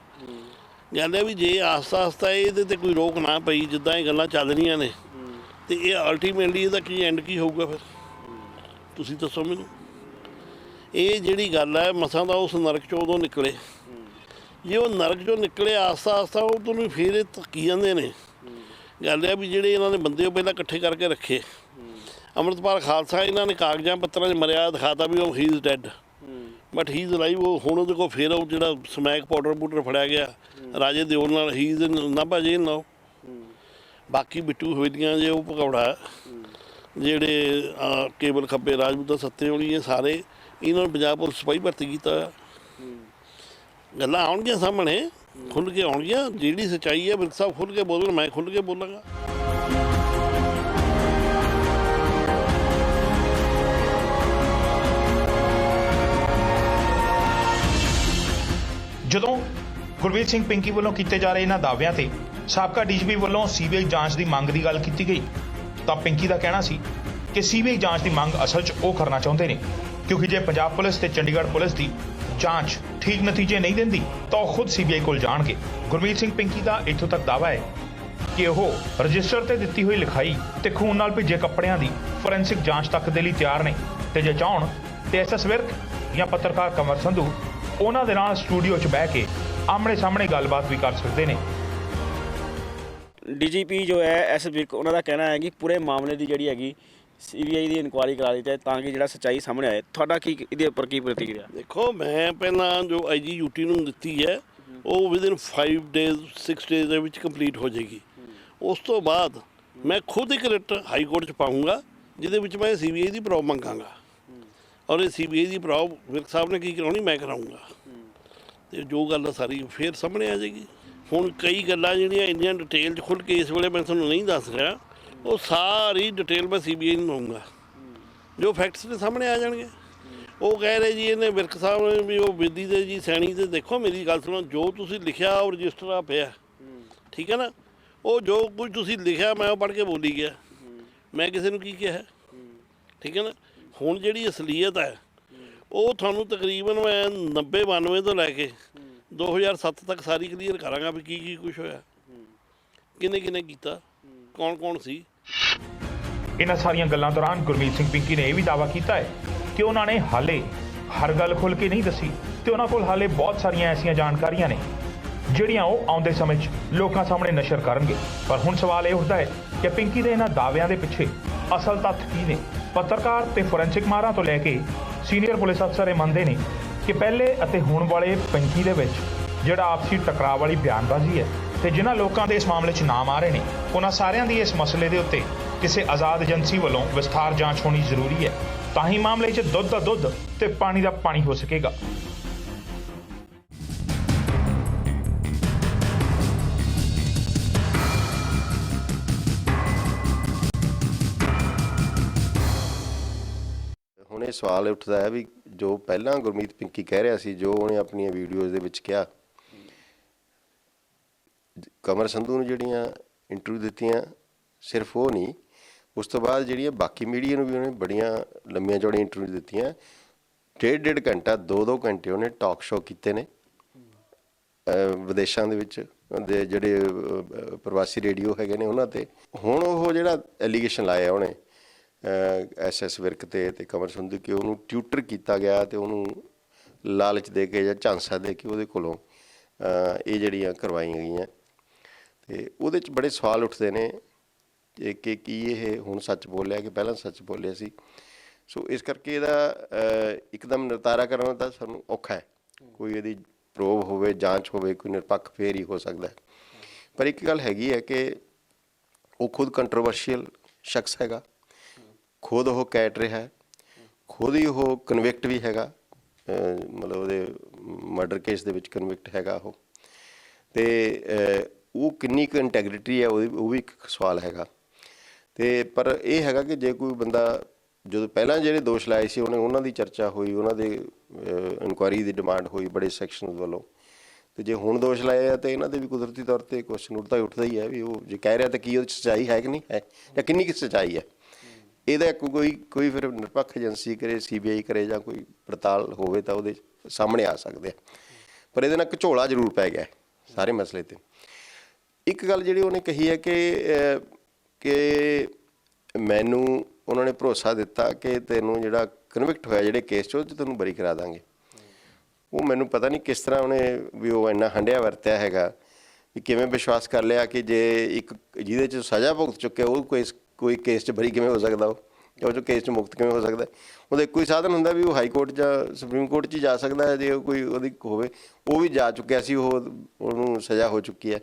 ਗੱਲ ਹੈ ਵੀ ਜੇ ਆਸਤਾ ਆਸਤਾ ਇਹਦੇ 'ਤੇ ਕੋਈ ਰੋਕ ਨਾ ਪਈ, ਜਿੱਦਾਂ ਇਹ ਗੱਲਾਂ ਚੱਲ ਰਹੀਆਂ ਨੇ, ਤੇ ਇਹ ਅਲਟੀਮੇਟਲੀ ਇਹਦਾ ਕੀ ਐਂਡ ਕੀ ਹੋਊਗਾ ਫਿਰ ਤੁਸੀਂ ਦੱਸੋ ਮੈਨੂੰ। ਇਹ ਜਿਹੜੀ ਗੱਲ ਹੈ ਮਸਾਂ ਦਾ ਉਸ ਨਰਕ 'ਚੋਂ ਉਦੋਂ ਨਿਕਲੇ, ਜੇ ਉਹ ਨਰਕ 'ਚੋਂ ਨਿਕਲੇ ਆਸਤਾ ਆਸਤਾ ਉਦੋਂ ਨੂੰ ਫਿਰ ਇਹ ਧੱਕੀ ਜਾਂਦੇ ਨੇ। ਗੱਲ ਹੈ ਵੀ ਜਿਹੜੇ ਇਹਨਾਂ ਨੇ ਬੰਦੇ ਉਹ ਪਹਿਲਾਂ ਇਕੱਠੇ ਕਰਕੇ ਰੱਖੇ। ਅੰਮ੍ਰਿਤਪਾਲ ਖਾਲਸਾ ਇਹਨਾਂ ਨੇ ਕਾਗਜ਼ਾਂ ਪੱਤਰਾਂ 'ਚ ਮਰਿਆ ਦਿਖਾਤਾ ਵੀ ਉਹ ਹੀ is dad, but he is live. ਉਹ ਹੁਣ ਉਹਦੇ ਕੋਲ ਫਿਰ ਉਹ ਜਿਹੜਾ ਸਮੈਕ ਪਾਊਡਰ ਫੜਿਆ ਗਿਆ ਰਾਜੇ ਦਿਓਲ ਨਾਲ, ਹੀ ਇਜ਼ ਨਾਭਾ ਜੇਲ੍ਹ ਨਾਲ। ਬਾਕੀ ਬਿੱਟੂ ਹਵੇਲੀਆਂ ਜੇ ਉਹ ਭਗੌੜਾ, ਜਿਹੜੇ ਕੇਬਲ ਖੱਬੇ ਰਾਜਪੂਤਾਂ ਸੱਤੇ ਹੋਣੀ, ਇਹ ਸਾਰੇ ਇਹਨਾਂ ਨੂੰ ਪੰਜਾਬ ਪੁਲਿਸ ਸਿਪਾਹੀ ਭਰਤੀ ਕੀਤਾ। ਗੱਲਾਂ ਆਉਣਗੀਆਂ ਸਾਹਮਣੇ, ਖੁੱਲ੍ਹ ਕੇ ਆਉਣਗੀਆਂ। ਜਿਹੜੀ ਸੱਚਾਈ ਹੈ ਵਿਰਕ ਸਾਹਿਬ ਖੁੱਲ੍ਹ ਕੇ ਬੋਲਣ, ਮੈਂ ਖੁੱਲ੍ਹ ਕੇ ਬੋਲਾਂਗਾ। ਜਦੋਂ ਗੁਰਮੀਤ ਸਿੰਘ ਪਿੰਕੀ ਵੱਲੋਂ ਕੀਤੇ ਜਾ ਰਹੇ ਇਹਨਾਂ ਦਾਅਵਿਆਂ ਤੇ ਸਾਬਕਾ ਡੀਜੀਪੀ ਵੱਲੋਂ ਸੀਬੀਆਈ ਜਾਂਚ ਦੀ ਮੰਗ ਦੀ ਗੱਲ ਕੀਤੀ ਗਈ ਤਾਂ ਪਿੰਕੀ ਦਾ ਕਹਿਣਾ ਸੀ ਕਿ ਸੀਬੀਆਈ ਜਾਂਚ ਦੀ ਮੰਗ ਅਸਲ 'ਚ ਉਹ ਕਰਨਾ ਚਾਹੁੰਦੇ ਨੇ, ਕਿਉਂਕਿ ਜੇ ਪੰਜਾਬ ਪੁਲਿਸ ਤੇ ਚੰਡੀਗੜ੍ਹ ਪੁਲਿਸ ਦੀ ਜਾਂਚ ਠੀਕ ਨਤੀਜੇ ਨਹੀਂ ਦਿੰਦੀ ਤਾਂ ਉਹ ਖੁਦ ਸੀਬੀਆਈ ਕੋਲ ਜਾਣਗੇ। ਗੁਰਮੀਤ ਸਿੰਘ ਪਿੰਕੀ ਦਾ ਇੱਥੋਂ ਤੱਕ ਦਾਅਵਾ ਹੈ ਕਿ ਉਹ ਰਜਿਸਟਰ ਤੇ ਦਿੱਤੀ ਹੋਈ ਲਿਖਾਈ ਤੇ ਖੂਨ ਨਾਲ ਭਿੱਜੇ ਕੱਪੜਿਆਂ ਦੀ ਫੋਰੈਂਸਿਕ ਜਾਂਚ ਤੱਕ ਦੇ ਲਈ ਤਿਆਰ ਨੇ, ਤੇ ਜੇ ਚਾਹਣ ਤੇ ਐਸਐਸ ਵਿਰਕ ਜਾਂ ਪੱਤਰਕਾਰ ਕਮਰ ਸੰਧੂ ਉਹਨਾਂ ਦੇ ਨਾਲ ਸਟੂਡੀਓ 'ਚ ਬਹਿ ਕੇ ਆਮਣੇ ਸਾਹਮਣੇ ਗੱਲਬਾਤ ਵੀ ਕਰ ਸਕਦੇ ਨੇ। ਡੀਜੀਪੀ ਜੋ ਹੈ ਐਸ ਵਿਰਕ, ਉਹਨਾਂ ਦਾ ਕਹਿਣਾ ਹੈ ਕਿ ਪੂਰੇ ਮਾਮਲੇ ਦੀ ਜਿਹੜੀ ਹੈਗੀ ਸੀਬੀਆਈ ਦੀ ਇਨਕੁਆਇਰੀ ਕਰਾ ਦਿੱਤੀ ਹੈ ਤਾਂ ਕਿ ਜਿਹੜਾ ਸੱਚਾਈ ਸਾਹਮਣੇ ਆਏ। ਤੁਹਾਡਾ ਕੀ ਇਹਦੇ ਉੱਪਰ ਕੀ ਪ੍ਰਤੀਕਿਰਿਆ? ਦੇਖੋ, ਮੈਂ ਪਹਿਲਾਂ ਜੋ ਆਈਜੀ ਯੂਟੀ ਨੂੰ ਦਿੱਤੀ ਹੈ ਉਹ ਵਿਦਿਨ 5 ਡੇਜ਼ 6 ਡੇਜ਼ ਦੇ ਵਿੱਚ ਕੰਪਲੀਟ ਹੋ ਜਾਏਗੀ। ਉਸ ਤੋਂ ਬਾਅਦ ਮੈਂ ਖੁਦ ਇੱਕ ਰਿਟ ਹਾਈ ਕੋਰਟ 'ਚ ਪਾਊਂਗਾ ਜਿਹਦੇ ਵਿੱਚ ਮੈਂ ਸੀਬੀਆਈ ਦੀ ਪ੍ਰੋਬ ਮੰਗਾਂਗਾ, ਔਰ ਇਹ ਸੀਬੀਆਈ ਦੀ ਪ੍ਰੋਬ ਵਿਰਕ ਸਾਹਿਬ ਨੇ ਕੀ ਕਰਾਉਣੀ ਮੈਂ ਕਰਾਊਂਗਾ, ਤੇ ਜੋ ਗੱਲ ਸਾਰੀ ਫਿਰ ਸਾਹਮਣੇ ਆ ਜਾਏਗੀ। ਹੁਣ ਕਈ ਗੱਲਾਂ ਜਿਹੜੀਆਂ ਇੰਨੀਆਂ ਡਿਟੇਲ 'ਚ ਖੁੱਲ੍ਹ ਕੇ ਇਸ ਵੇਲੇ ਮੈਂ ਤੁਹਾਨੂੰ ਨਹੀਂ ਦੱਸ ਰਿਹਾ, ਉਹ ਸਾਰੀ ਡਿਟੇਲ ਮੈਂ ਸੀਬੀਆਈ ਨੂੰ ਦਊਂਗਾ, ਜੋ ਫੈਕਟਸ ਦੇ ਸਾਹਮਣੇ ਆ ਜਾਣਗੇ। ਉਹ ਕਹਿ ਰਹੇ ਜੀ ਇਹਨੇ ਵਿਰਕ ਸਾਹਿਬ ਨੇ ਵੀ ਉਹ ਬੇਦੀ ਦੇ ਜੀ ਸੈਣੀ ਤੇ, ਦੇਖੋ ਮੇਰੀ ਗੱਲ ਸੁਣੋ, ਜੋ ਤੁਸੀਂ ਲਿਖਿਆ ਉਹ ਰਜਿਸਟਰ ਆ ਪਿਆ, ਠੀਕ ਹੈ ਨਾ, ਉਹ ਜੋ ਕੁਝ ਤੁਸੀਂ ਲਿਖਿਆ ਮੈਂ ਉਹ ਪੜ੍ਹ ਕੇ ਬੋਲੀ ਗਿਆ, ਮੈਂ ਕਿਸੇ ਨੂੰ ਕੀ ਕਿਹਾ, ਠੀਕ ਹੈ ਨਾ। ਹੁਣ ਜਿਹੜੀ ਅਸਲੀਅਤ ਹੈ ਉਹ ਤੁਹਾਨੂੰ ਤਕਰੀਬਨ ਮੈਂ 90-92 ਤੋਂ ਲੈ ਕੇ 2007 ਤੱਕ ਸਾਰੀ ਕਲੀਅਰ ਕਰਾਂਗਾ ਵੀ ਕੀ ਕੀ ਕੁਛ ਹੋਇਆ, ਕਿਹਨੇ ਕਿਹਨੇ ਕੀਤਾ, ਕੌਣ ਕੌਣ ਸੀ। ਇਹਨਾਂ ਸਾਰੀਆਂ ਗੱਲਾਂ ਦੌਰਾਨ ਗੁਰਮੀਤ ਸਿੰਘ ਪਿੰਕੀ ਨੇ ਇਹ ਵੀ ਦਾਅਵਾ ਕੀਤਾ ਹੈ ਕਿ ਉਹਨਾਂ ਨੇ ਹਾਲੇ ਹਰ ਗੱਲ ਖੁੱਲ੍ਹ ਕੇ ਨਹੀਂ ਦੱਸੀ ਤੇ ਉਹਨਾਂ ਕੋਲ ਹਾਲੇ ਬਹੁਤ ਸਾਰੀਆਂ ਐਸੀਆਂ ਜਾਣਕਾਰੀਆਂ ਨੇ ਜਿਹੜੀਆਂ ਉਹ ਆਉਂਦੇ ਸਮੇਂ 'ਚ ਲੋਕਾਂ ਸਾਹਮਣੇ ਨਸ਼ਰ ਕਰਨਗੇ। ਪਰ ਹੁਣ ਸਵਾਲ ਇਹ ਉੱਠਦਾ ਹੈ ਕਿ ਪਿੰਕੀ ਦੇ ਇਹਨਾਂ ਦਾਅਵਿਆਂ ਦੇ ਪਿੱਛੇ ਅਸਲ ਤੱਥ ਕੀ ਨੇ। ਪੱਤਰਕਾਰ ਤੇ ਫੋਰੈਂਸਿਕ ਮਾਹਰਾਂ ਤੋਂ ਲੈ ਕੇ ਸੀਨੀਅਰ ਪੁਲਿਸ ਅਫਸਰ ਇਹ ਮੰਨਦੇ ਨੇ ਕਿ ਪਹਿਲੇ ਅਤੇ ਹੁਣ ਵਾਲੇ ਪਿੰਕੀ ਦੇ ਵਿੱਚ ਜਿਹੜਾ ਆਪਸੀ ਟਕਰਾਅ ਵਾਲੀ ਬਿਆਨਬਾਜ਼ੀ ਹੈ ਤੇ ਜਿਨ੍ਹਾਂ ਲੋਕਾਂ ਦੇ ਇਸ ਮਾਮਲੇ 'ਚ ਨਾਮ ਆ ਰਹੇ ਨੇ, ਉਹਨਾਂ ਸਾਰਿਆਂ ਦੀ ਇਸ ਮਸਲੇ ਦੇ ਉੱਤੇ ਕਿਸੇ ਆਜ਼ਾਦ ਏਜੰਸੀ ਵੱਲੋਂ ਵਿਸਥਾਰ ਜਾਂਚ ਹੋਣੀ ਜ਼ਰੂਰੀ ਹੈ, ਤਾਂ ਹੀ ਮਾਮਲੇ 'ਚ ਦੁੱਧ ਦਾ ਦੁੱਧ ਤੇ ਪਾਣੀ ਦਾ ਪਾਣੀ ਹੋ ਸਕੇਗਾ। ਹੁਣ ਇਹ ਸਵਾਲ ਉੱਠਦਾ ਹੈ ਵੀ ਜੋ ਪਹਿਲਾਂ ਗੁਰਮੀਤ ਪਿੰਕੀ ਕਹਿ ਰਿਹਾ ਸੀ, ਜੋ ਉਹਨੇ ਆਪਣੀਆਂ ਵੀਡੀਓਜ਼ ਦੇ ਵਿੱਚ ਕਿਹਾ, ਕਮਰ ਸੰਧੂ ਨੂੰ ਜਿਹੜੀਆਂ ਇੰਟਰਵਿਊ ਦਿੱਤੀਆਂ, ਸਿਰਫ ਉਹ ਨਹੀਂ, ਉਸ ਤੋਂ ਬਾਅਦ ਜਿਹੜੀਆਂ ਬਾਕੀ ਮੀਡੀਆ ਨੂੰ ਵੀ ਉਹਨੇ ਬੜੀਆਂ ਲੰਮੀਆਂ ਚੌੜੀਆਂ ਇੰਟਰਵਿਊ ਦਿੱਤੀਆਂ। 1.5 ਘੰਟਾ 2-2 ਘੰਟੇ ਉਹਨੇ ਟਾਕ ਸ਼ੋਅ ਕੀਤੇ ਨੇ ਵਿਦੇਸ਼ਾਂ ਦੇ ਵਿੱਚ ਦੇ ਜਿਹੜੇ ਪ੍ਰਵਾਸੀ ਰੇਡੀਓ ਹੈਗੇ ਨੇ ਉਹਨਾਂ 'ਤੇ। ਹੁਣ ਉਹ ਜਿਹੜਾ ਐਲੀਗੇਸ਼ਨ ਲਾਇਆ ਉਹਨੇ ਐਸਐਸ ਵਿਰਕ ਤੇ ਕਮਰ ਸੰਧੂ ਕਿ ਉਹਨੂੰ ਟਿਊਟਰ ਕੀਤਾ ਗਿਆ ਤੇ ਉਹਨੂੰ ਲਾਲਚ ਦੇ ਕੇ ਜਾਂ ਝਾਂਸਾ ਦੇ ਕੇ ਉਹਦੇ ਕੋਲੋਂ ਇਹ ਜਿਹੜੀਆਂ ਕਰਵਾਈਆਂ ਗਈਆਂ, ਤੇ ਉਹਦੇ 'ਚ ਬੜੇ ਸਵਾਲ ਉੱਠਦੇ ਨੇ ਕਿ ਕੀ ਇਹ ਹੁਣ ਸੱਚ ਬੋਲਿਆ ਕਿ ਪਹਿਲਾਂ ਸੱਚ ਬੋਲਿਆ ਸੀ। ਸੋ ਇਸ ਕਰਕੇ ਇਹਦਾ ਇੱਕਦਮ ਨਿਰਤਾਰਾ ਕਰਨਾ ਤਾਂ ਸਾਨੂੰ ਔਖਾ ਹੈ। ਕੋਈ ਇਹਦੀ ਪ੍ਰੋਬ ਹੋਵੇ, ਜਾਂਚ ਹੋਵੇ, ਕੋਈ ਨਿਰਪੱਖ ਫੇਰ ਹੀ ਹੋ ਸਕਦਾ ਹੈ। ਪਰ ਇੱਕ ਗੱਲ ਹੈਗੀ ਹੈ ਕਿ ਉਹ ਖੁਦ ਕੰਟਰੋਵਰਸ਼ੀਅਲ ਸ਼ਖਸ ਹੈਗਾ, ਖੁਦ ਉਹ ਕੈਟ ਰਿਹਾ ਹੈ, ਖੁਦ ਹੀ ਉਹ ਕਨਵਿਕਟ ਵੀ ਹੈਗਾ, ਮਤਲਬ ਉਹਦੇ ਮਰਡਰ ਕੇਸ ਦੇ ਵਿੱਚ ਕਨਵਿਕਟ ਹੈਗਾ ਉਹ, ਅਤੇ ਉਹ ਕਿੰਨੀ ਕੁ ਇੰਟੈਗਰਿਟੀ ਹੈ ਉਹ ਵੀ ਇੱਕ ਸਵਾਲ ਹੈਗਾ। ਅਤੇ ਪਰ ਇਹ ਹੈਗਾ ਕਿ ਜੇ ਕੋਈ ਬੰਦਾ ਜਦੋਂ ਪਹਿਲਾਂ ਜਿਹੜੇ ਦੋਸ਼ ਲਾਏ ਸੀ ਉਹਨਾਂ ਦੀ ਚਰਚਾ ਹੋਈ, ਉਹਨਾਂ ਦੇ ਇਨਕੁਆਇਰੀ ਦੀ ਡਿਮਾਂਡ ਹੋਈ ਬੜੇ ਸੈਕਸ਼ਨ ਵੱਲੋਂ, ਅਤੇ ਜੇ ਹੁਣ ਦੋਸ਼ ਲਾਏ ਆ ਤਾਂ ਇਹਨਾਂ ਦੇ ਵੀ ਕੁਦਰਤੀ ਤੌਰ 'ਤੇ ਕੁਐਸਚਨ ਉੱਠਦਾ ਹੀ ਹੈ ਵੀ ਉਹ ਜੇ ਕਹਿ ਰਿਹਾ ਤਾਂ ਕੀ ਉਹਦੇ 'ਚ ਸੱਚਾਈ ਹੈ ਕਿ ਨਹੀਂ ਹੈ, ਜਾਂ ਕਿੰਨੀ ਕੁ ਸੱਚਾਈ ਹੈ। ਇਹਦਾ ਕੋਈ ਫਿਰ ਨਿਰਪੱਖ ਏਜੰਸੀ ਕਰੇ, CBI ਕਰੇ ਜਾਂ ਕੋਈ ਪੜਤਾਲ ਹੋਵੇ ਤਾਂ ਉਹਦੇ ਸਾਹਮਣੇ ਆ ਸਕਦੇ ਆ। ਪਰ ਇਹਦੇ ਨਾਲ ਘਚੋਲਾ ਜ਼ਰੂਰ ਪੈ ਗਿਆ ਸਾਰੇ ਮਸਲੇ 'ਤੇ। ਇੱਕ ਗੱਲ ਜਿਹੜੀ ਉਹਨੇ ਕਹੀ ਹੈ ਕਿ ਮੈਨੂੰ ਉਹਨਾਂ ਨੇ ਭਰੋਸਾ ਦਿੱਤਾ ਕਿ ਤੈਨੂੰ ਜਿਹੜਾ ਕਨਵਿਕਟ ਹੋਇਆ ਜਿਹੜੇ ਕੇਸ 'ਚ ਉਹ 'ਚ ਤੈਨੂੰ ਬਰੀ ਕਰਾ ਦਾਂਗੇ। ਉਹ ਮੈਨੂੰ ਪਤਾ ਨਹੀਂ ਕਿਸ ਤਰ੍ਹਾਂ ਉਹਨੇ ਵੀ ਉਹ ਇੰਨਾ ਹੰਢਿਆ ਵਰਤਿਆ ਹੈਗਾ ਵੀ ਕਿਵੇਂ ਵਿਸ਼ਵਾਸ ਕਰ ਲਿਆ ਕਿ ਜੇ ਇੱਕ ਜਿਹਦੇ 'ਚ ਸਜ਼ਾ ਭੁਗਤ ਚੁੱਕਿਆ ਉਹ ਕੋਈ ਕੇਸ 'ਚ ਬਰੀ ਕਿਵੇਂ ਹੋ ਸਕਦਾ, ਉਹ 'ਚ ਕੇਸ 'ਚ ਮੁਕਤ ਕਿਵੇਂ ਹੋ ਸਕਦਾ। ਉਹਦਾ ਇੱਕੋ ਹੀ ਸਾਧਨ ਹੁੰਦਾ ਵੀ ਉਹ ਹਾਈ ਕੋਰਟ ਜਾਂ ਸੁਪਰੀਮ ਕੋਰਟ 'ਚ ਹੀ ਜਾ ਸਕਦਾ ਹੈ ਜੇ ਕੋਈ ਉਹਦੀ ਹੋਵੇ। ਉਹ ਵੀ ਜਾ ਚੁੱਕਿਆ ਸੀ, ਉਹਨੂੰ ਸਜ਼ਾ ਹੋ ਚੁੱਕੀ ਹੈ।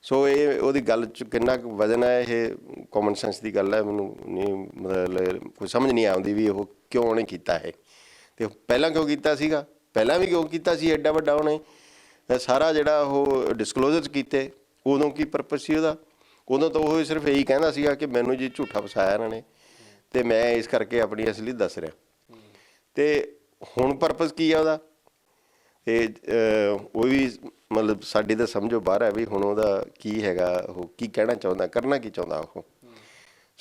ਸੋ ਇਹ ਉਹਦੀ ਗੱਲ 'ਚ ਕਿੰਨਾ ਕੁ ਵਜ਼ਨ ਹੈ, ਇਹ ਕਾਮਨ ਸੈਂਸ ਦੀ ਗੱਲ ਹੈ। ਮੈਨੂੰ ਨਹੀਂ ਮਤਲਬ ਕੋਈ ਸਮਝ ਨਹੀਂ ਆਉਂਦੀ ਵੀ ਉਹ ਕਿਉਂ ਉਹਨੇ ਕੀਤਾ ਇਹ, ਅਤੇ ਪਹਿਲਾਂ ਕਿਉਂ ਕੀਤਾ ਸੀਗਾ, ਪਹਿਲਾਂ ਵੀ ਕਿਉਂ ਕੀਤਾ ਸੀ ਐਡਾ ਵੱਡਾ ਉਹਨੇ ਸਾਰਾ ਜਿਹੜਾ ਉਹ ਡਿਸਕਲੋਜ਼ਰ ਕੀਤੇ। ਉਦੋਂ ਕੀ ਪਰਪਸ ਸੀ ਉਹਦਾ? ਉਦੋਂ ਤਾਂ ਉਹ ਸਿਰਫ ਇਹੀ ਕਹਿੰਦਾ ਸੀਗਾ ਕਿ ਮੈਨੂੰ ਜੀ ਝੂਠਾ ਫਸਾਇਆ ਇਹਨਾਂ ਨੇ ਅਤੇ ਮੈਂ ਇਸ ਕਰਕੇ ਆਪਣੀ ਅਸਲੀ ਦੱਸ ਰਿਹਾ। ਅਤੇ ਹੁਣ ਪਰਪਸ ਕੀ ਆ ਉਹਦਾ? ਇਹ ਉਹ ਵੀ ਮਤਲਬ ਸਾਡੀ ਤਾਂ ਸਮਝੋ ਬਾਹਰ ਹੈ ਵੀ ਹੁਣ ਉਹਦਾ ਕੀ ਹੈਗਾ, ਉਹ ਕੀ ਕਹਿਣਾ ਚਾਹੁੰਦਾ, ਕਰਨਾ ਕੀ ਚਾਹੁੰਦਾ ਉਹ।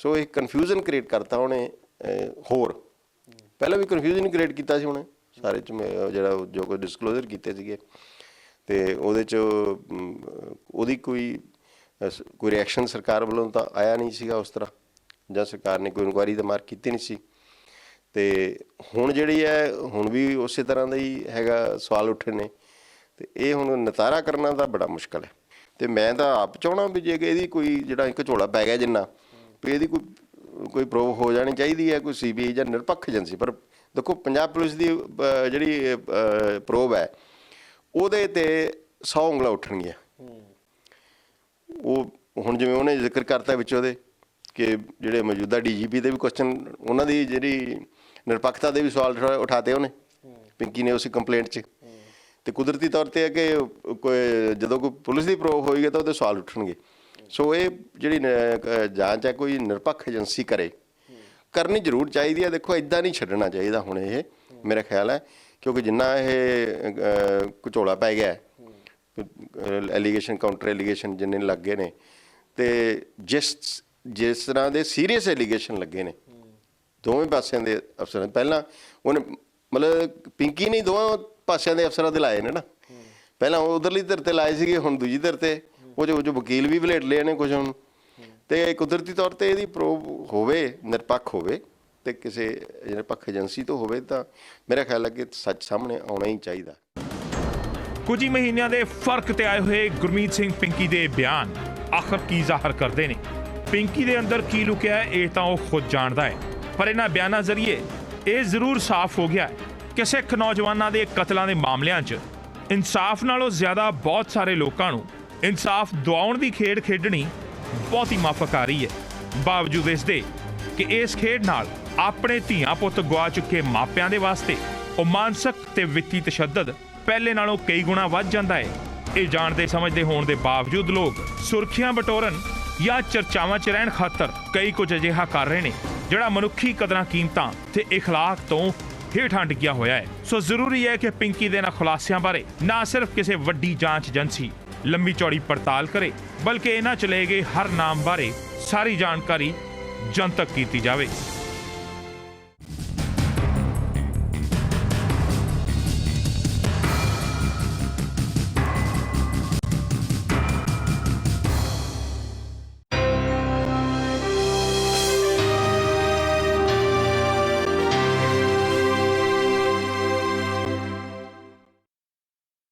ਸੋ ਇਹ ਕਨਫਿਊਜ਼ਨ ਕ੍ਰੀਏਟ ਕਰਤਾ ਉਹਨੇ। ਹੋਰ ਪਹਿਲਾਂ ਵੀ ਕਨਫਿਊਜ਼ਨ ਕ੍ਰੀਏਟ ਕੀਤਾ ਸੀ ਉਹਨੇ ਸਾਰੇ 'ਚ, ਜਿਹੜਾ ਜੋ ਕੋਈ ਡਿਸਕਲੋਜ਼ਰ ਕੀਤੇ ਸੀਗੇ ਅਤੇ ਉਹਦੇ 'ਚ ਉਹਦੀ ਕੋਈ ਰਿਐਕਸ਼ਨ ਸਰਕਾਰ ਵੱਲੋਂ ਤਾਂ ਆਇਆ ਨਹੀਂ ਸੀਗਾ ਉਸ ਤਰ੍ਹਾਂ, ਜਾਂ ਸਰਕਾਰ ਨੇ ਕੋਈ ਇਨਕੁਆਇਰੀ ਤਾਂ ਮਾਰਕ ਕੀਤੀ ਨਹੀਂ ਸੀ। ਅਤੇ ਹੁਣ ਜਿਹੜੀ ਹੈ ਹੁਣ ਵੀ ਉਸੇ ਤਰ੍ਹਾਂ ਦਾ ਹੀ ਹੈਗਾ, ਸਵਾਲ ਉੱਠੇ ਨੇ। ਅਤੇ ਇਹ ਹੁਣ ਨਿਤਾਰਾ ਕਰਨਾ ਤਾਂ ਬੜਾ ਮੁਸ਼ਕਿਲ ਹੈ। ਅਤੇ ਮੈਂ ਤਾਂ ਆਪ ਚਾਹੁੰਦਾ ਵੀ ਜੇ ਇਹਦੀ ਕੋਈ ਜਿਹੜਾ ਇੱਕ ਝੋਲਾ ਪੈ ਗਿਆ ਜਿੰਨਾ, ਵੀ ਇਹਦੀ ਕੋਈ ਪ੍ਰੂਵ ਹੋ ਜਾਣੀ ਚਾਹੀਦੀ ਹੈ, ਕੋਈ CBI ਜਾਂ ਨਿਰਪੱਖ ਏਜੰਸੀ। ਪਰ ਦੇਖੋ ਪੰਜਾਬ ਪੁਲਿਸ ਦੀ ਜਿਹੜੀ ਪ੍ਰੋਬ ਹੈ ਉਹਦੇ 'ਤੇ 100 ਉਂਗਲਾਂ ਉੱਠਣਗੀਆਂ। ਉਹ ਹੁਣ ਜਿਵੇਂ ਉਹਨੇ ਜ਼ਿਕਰ ਕਰਤਾ ਵਿੱਚ ਉਹਦੇ ਕਿ ਜਿਹੜੇ ਮੌਜੂਦਾ DGP ਦੇ ਵੀ ਕੁਐਸਚਨ, ਉਹਨਾਂ ਦੀ ਜਿਹੜੀ ਨਿਰਪੱਖਤਾ ਦੇ ਵੀ ਸਵਾਲ ਉਠਾਤੇ ਉਹਨੇ, ਪਿੰਕੀ ਨੇ ਉਸ ਕੰਪਲੇਂਟ 'ਚ। ਅਤੇ ਕੁਦਰਤੀ ਤੌਰ 'ਤੇ ਹੈ ਕਿ ਜਦੋਂ ਕੋਈ ਪੁਲਿਸ ਦੀ ਪ੍ਰੋਬ ਹੋਏਗੀ ਤਾਂ ਉਹਦੇ ਸਵਾਲ ਉੱਠਣਗੇ। ਸੋ ਇਹ ਜਿਹੜੀ ਜਾਂਚ ਹੈ ਕੋਈ ਨਿਰਪੱਖ ਏਜੰਸੀ ਕਰਨੀ ਜ਼ਰੂਰ ਚਾਹੀਦੀ ਹੈ। ਦੇਖੋ ਇੱਦਾਂ ਨਹੀਂ ਛੱਡਣਾ ਚਾਹੀਦਾ ਹੁਣ ਇਹ, ਮੇਰਾ ਖਿਆਲ ਹੈ, ਕਿਉਂਕਿ ਜਿੰਨਾ ਇਹ ਘਚੋਲਾ ਪੈ ਗਿਆ, ਐਲੀਗੇਸ਼ਨ ਕਾਊਂਟਰ ਐਲੀਗੇਸ਼ਨ ਜਿੰਨੇ ਲੱਗੇ ਨੇ, ਅਤੇ ਜਿਸ ਤਰ੍ਹਾਂ ਦੇ ਸੀਰੀਅਸ ਐਲੀਗੇਸ਼ਨ ਲੱਗੇ ਨੇ ਦੋਵੇਂ ਪਾਸਿਆਂ ਦੇ ਅਫਸਰਾਂ। ਪਹਿਲਾਂ ਉਹਨੇ ਮਤਲਬ ਪਿੰਕੀ ਨੇ ਦੋਵਾਂ ਪਾਸਿਆਂ ਦੇ ਅਫਸਰਾਂ 'ਤੇ ਲਾਏ ਨੇ ਨਾ, ਪਹਿਲਾਂ ਉਧਰਲੀ ਧਿਰ 'ਤੇ ਲਾਏ ਸੀਗੇ, ਹੁਣ ਦੂਜੀ ਧਿਰ 'ਤੇ ਉਹ ਜੋ ਵਕੀਲ ਵੀ ਵਲੇਟ ਲਏ ਨੇ ਕੁਝ ਹੁਣ। ਅਤੇ ਕੁਦਰਤੀ ਤੌਰ 'ਤੇ ਇਹਦੀ ਪ੍ਰੋਬ ਹੋਵੇ, ਨਿਰਪੱਖ ਹੋਵੇ, ਅਤੇ ਕਿਸੇ ਨਿਰਪੱਖ ਏਜੰਸੀ ਤੋਂ ਹੋਵੇ ਤਾਂ ਮੇਰਾ ਖਿਆਲ ਹੈ ਕਿ ਸੱਚ ਸਾਹਮਣੇ ਆਉਣਾ ਹੀ ਚਾਹੀਦਾ। ਕੁਝ ਹੀ ਮਹੀਨਿਆਂ ਦੇ ਫਰਕ ਤੇ ਆਏ ਹੋਏ ਗੁਰਮੀਤ ਸਿੰਘ ਪਿੰਕੀ ਦੇ ਬਿਆਨ ਆਖਰ ਕੀ ਜ਼ਾਹਰ ਕਰਦੇ ਨੇ? ਪਿੰਕੀ ਦੇ ਅੰਦਰ ਕੀ ਲੁਕਿਆ ਹੈ ਇਹ ਤਾਂ ਉਹ ਖੁਦ ਜਾਣਦਾ ਹੈ, ਪਰ ਇਹਨਾਂ ਬਿਆਨਾਂ ਜ਼ਰੀਏ ਇਹ ਜ਼ਰੂਰ ਸਾਫ਼ ਹੋ ਗਿਆ ਕਿ ਸਿੱਖ ਨੌਜਵਾਨਾਂ ਦੇ ਕਤਲਾਂ ਦੇ ਮਾਮਲਿਆਂ 'ਚ ਇਨਸਾਫ ਨਾਲੋਂ ਜ਼ਿਆਦਾ ਬਹੁਤ ਸਾਰੇ ਲੋਕਾਂ ਨੂੰ ਇਨਸਾਫ ਦਿਵਾਉਣ ਦੀ ਖੇਡ ਖੇਡਣੀ ਬਹੁਤੀ ਮਾਫਕ ਆ ਰਹੀ ਹੈ। ਬਾਵਜੂਦ ਇਸ ਦੇ ਕਿ ਇਸ ਖੇਡ ਨਾਲ ਆਪਣੇ ਧੀਆਂ ਪੁੱਤ ਗਵਾ ਚੁੱਕੇ ਮਾਪਿਆਂ ਦੇ ਵਾਸਤੇ ਉਹ ਮਾਨਸਿਕ ਤੇ ਵਿੱਤੀ ਤਸ਼ੱਦਦ ਪਹਿਲੇ ਨਾਲੋਂ ਕਈ ਗੁਣਾ ਵੱਧ ਜਾਂਦਾ ਹੈ। ਇਹ ਜਾਣਦੇ ਸਮਝਦੇ ਹੋਣ ਦੇ ਬਾਵਜੂਦ ਲੋਕ ਸੁਰਖੀਆਂ ਬਟੋਰਨ ਜਾਂ ਚਰਚਾਵਾਂ 'ਚ ਰਹਿਣ ਖਾਤਰ ਕਈ ਕੁਝ ਅਜਿਹਾ ਕਰ ਰਹੇ ਨੇ ਜਿਹੜਾ ਮਨੁੱਖੀ ਕਦਰਾਂ ਕੀਮਤਾਂ ਤੇ ਇਖਲਾਕ ਤੋਂ ਹੇਠਾਂ ਡਿੱਗਿਆ ਹੋਇਆ ਹੈ। ਸੋ ਜ਼ਰੂਰੀ ਹੈ ਕਿ ਪਿੰਕੀ ਦੇ ਇਹਨਾਂ ਖੁਲਾਸਿਆਂ ਬਾਰੇ ਨਾ ਸਿਰਫ ਕਿਸੇ ਵੱਡੀ ਜਾਂਚ ਏਜੰਸੀ ਲੰਬੀ ਚੌੜੀ ਪੜਤਾਲ ਕਰੇ, ਬਲਕਿ ਇਹਨਾਂ 'ਚ ਲਏ ਗਏ ਹਰ ਨਾਮ ਬਾਰੇ ਸਾਰੀ ਜਾਣਕਾਰੀ ਜਨਤਕ ਕੀਤੀ ਜਾਵੇ।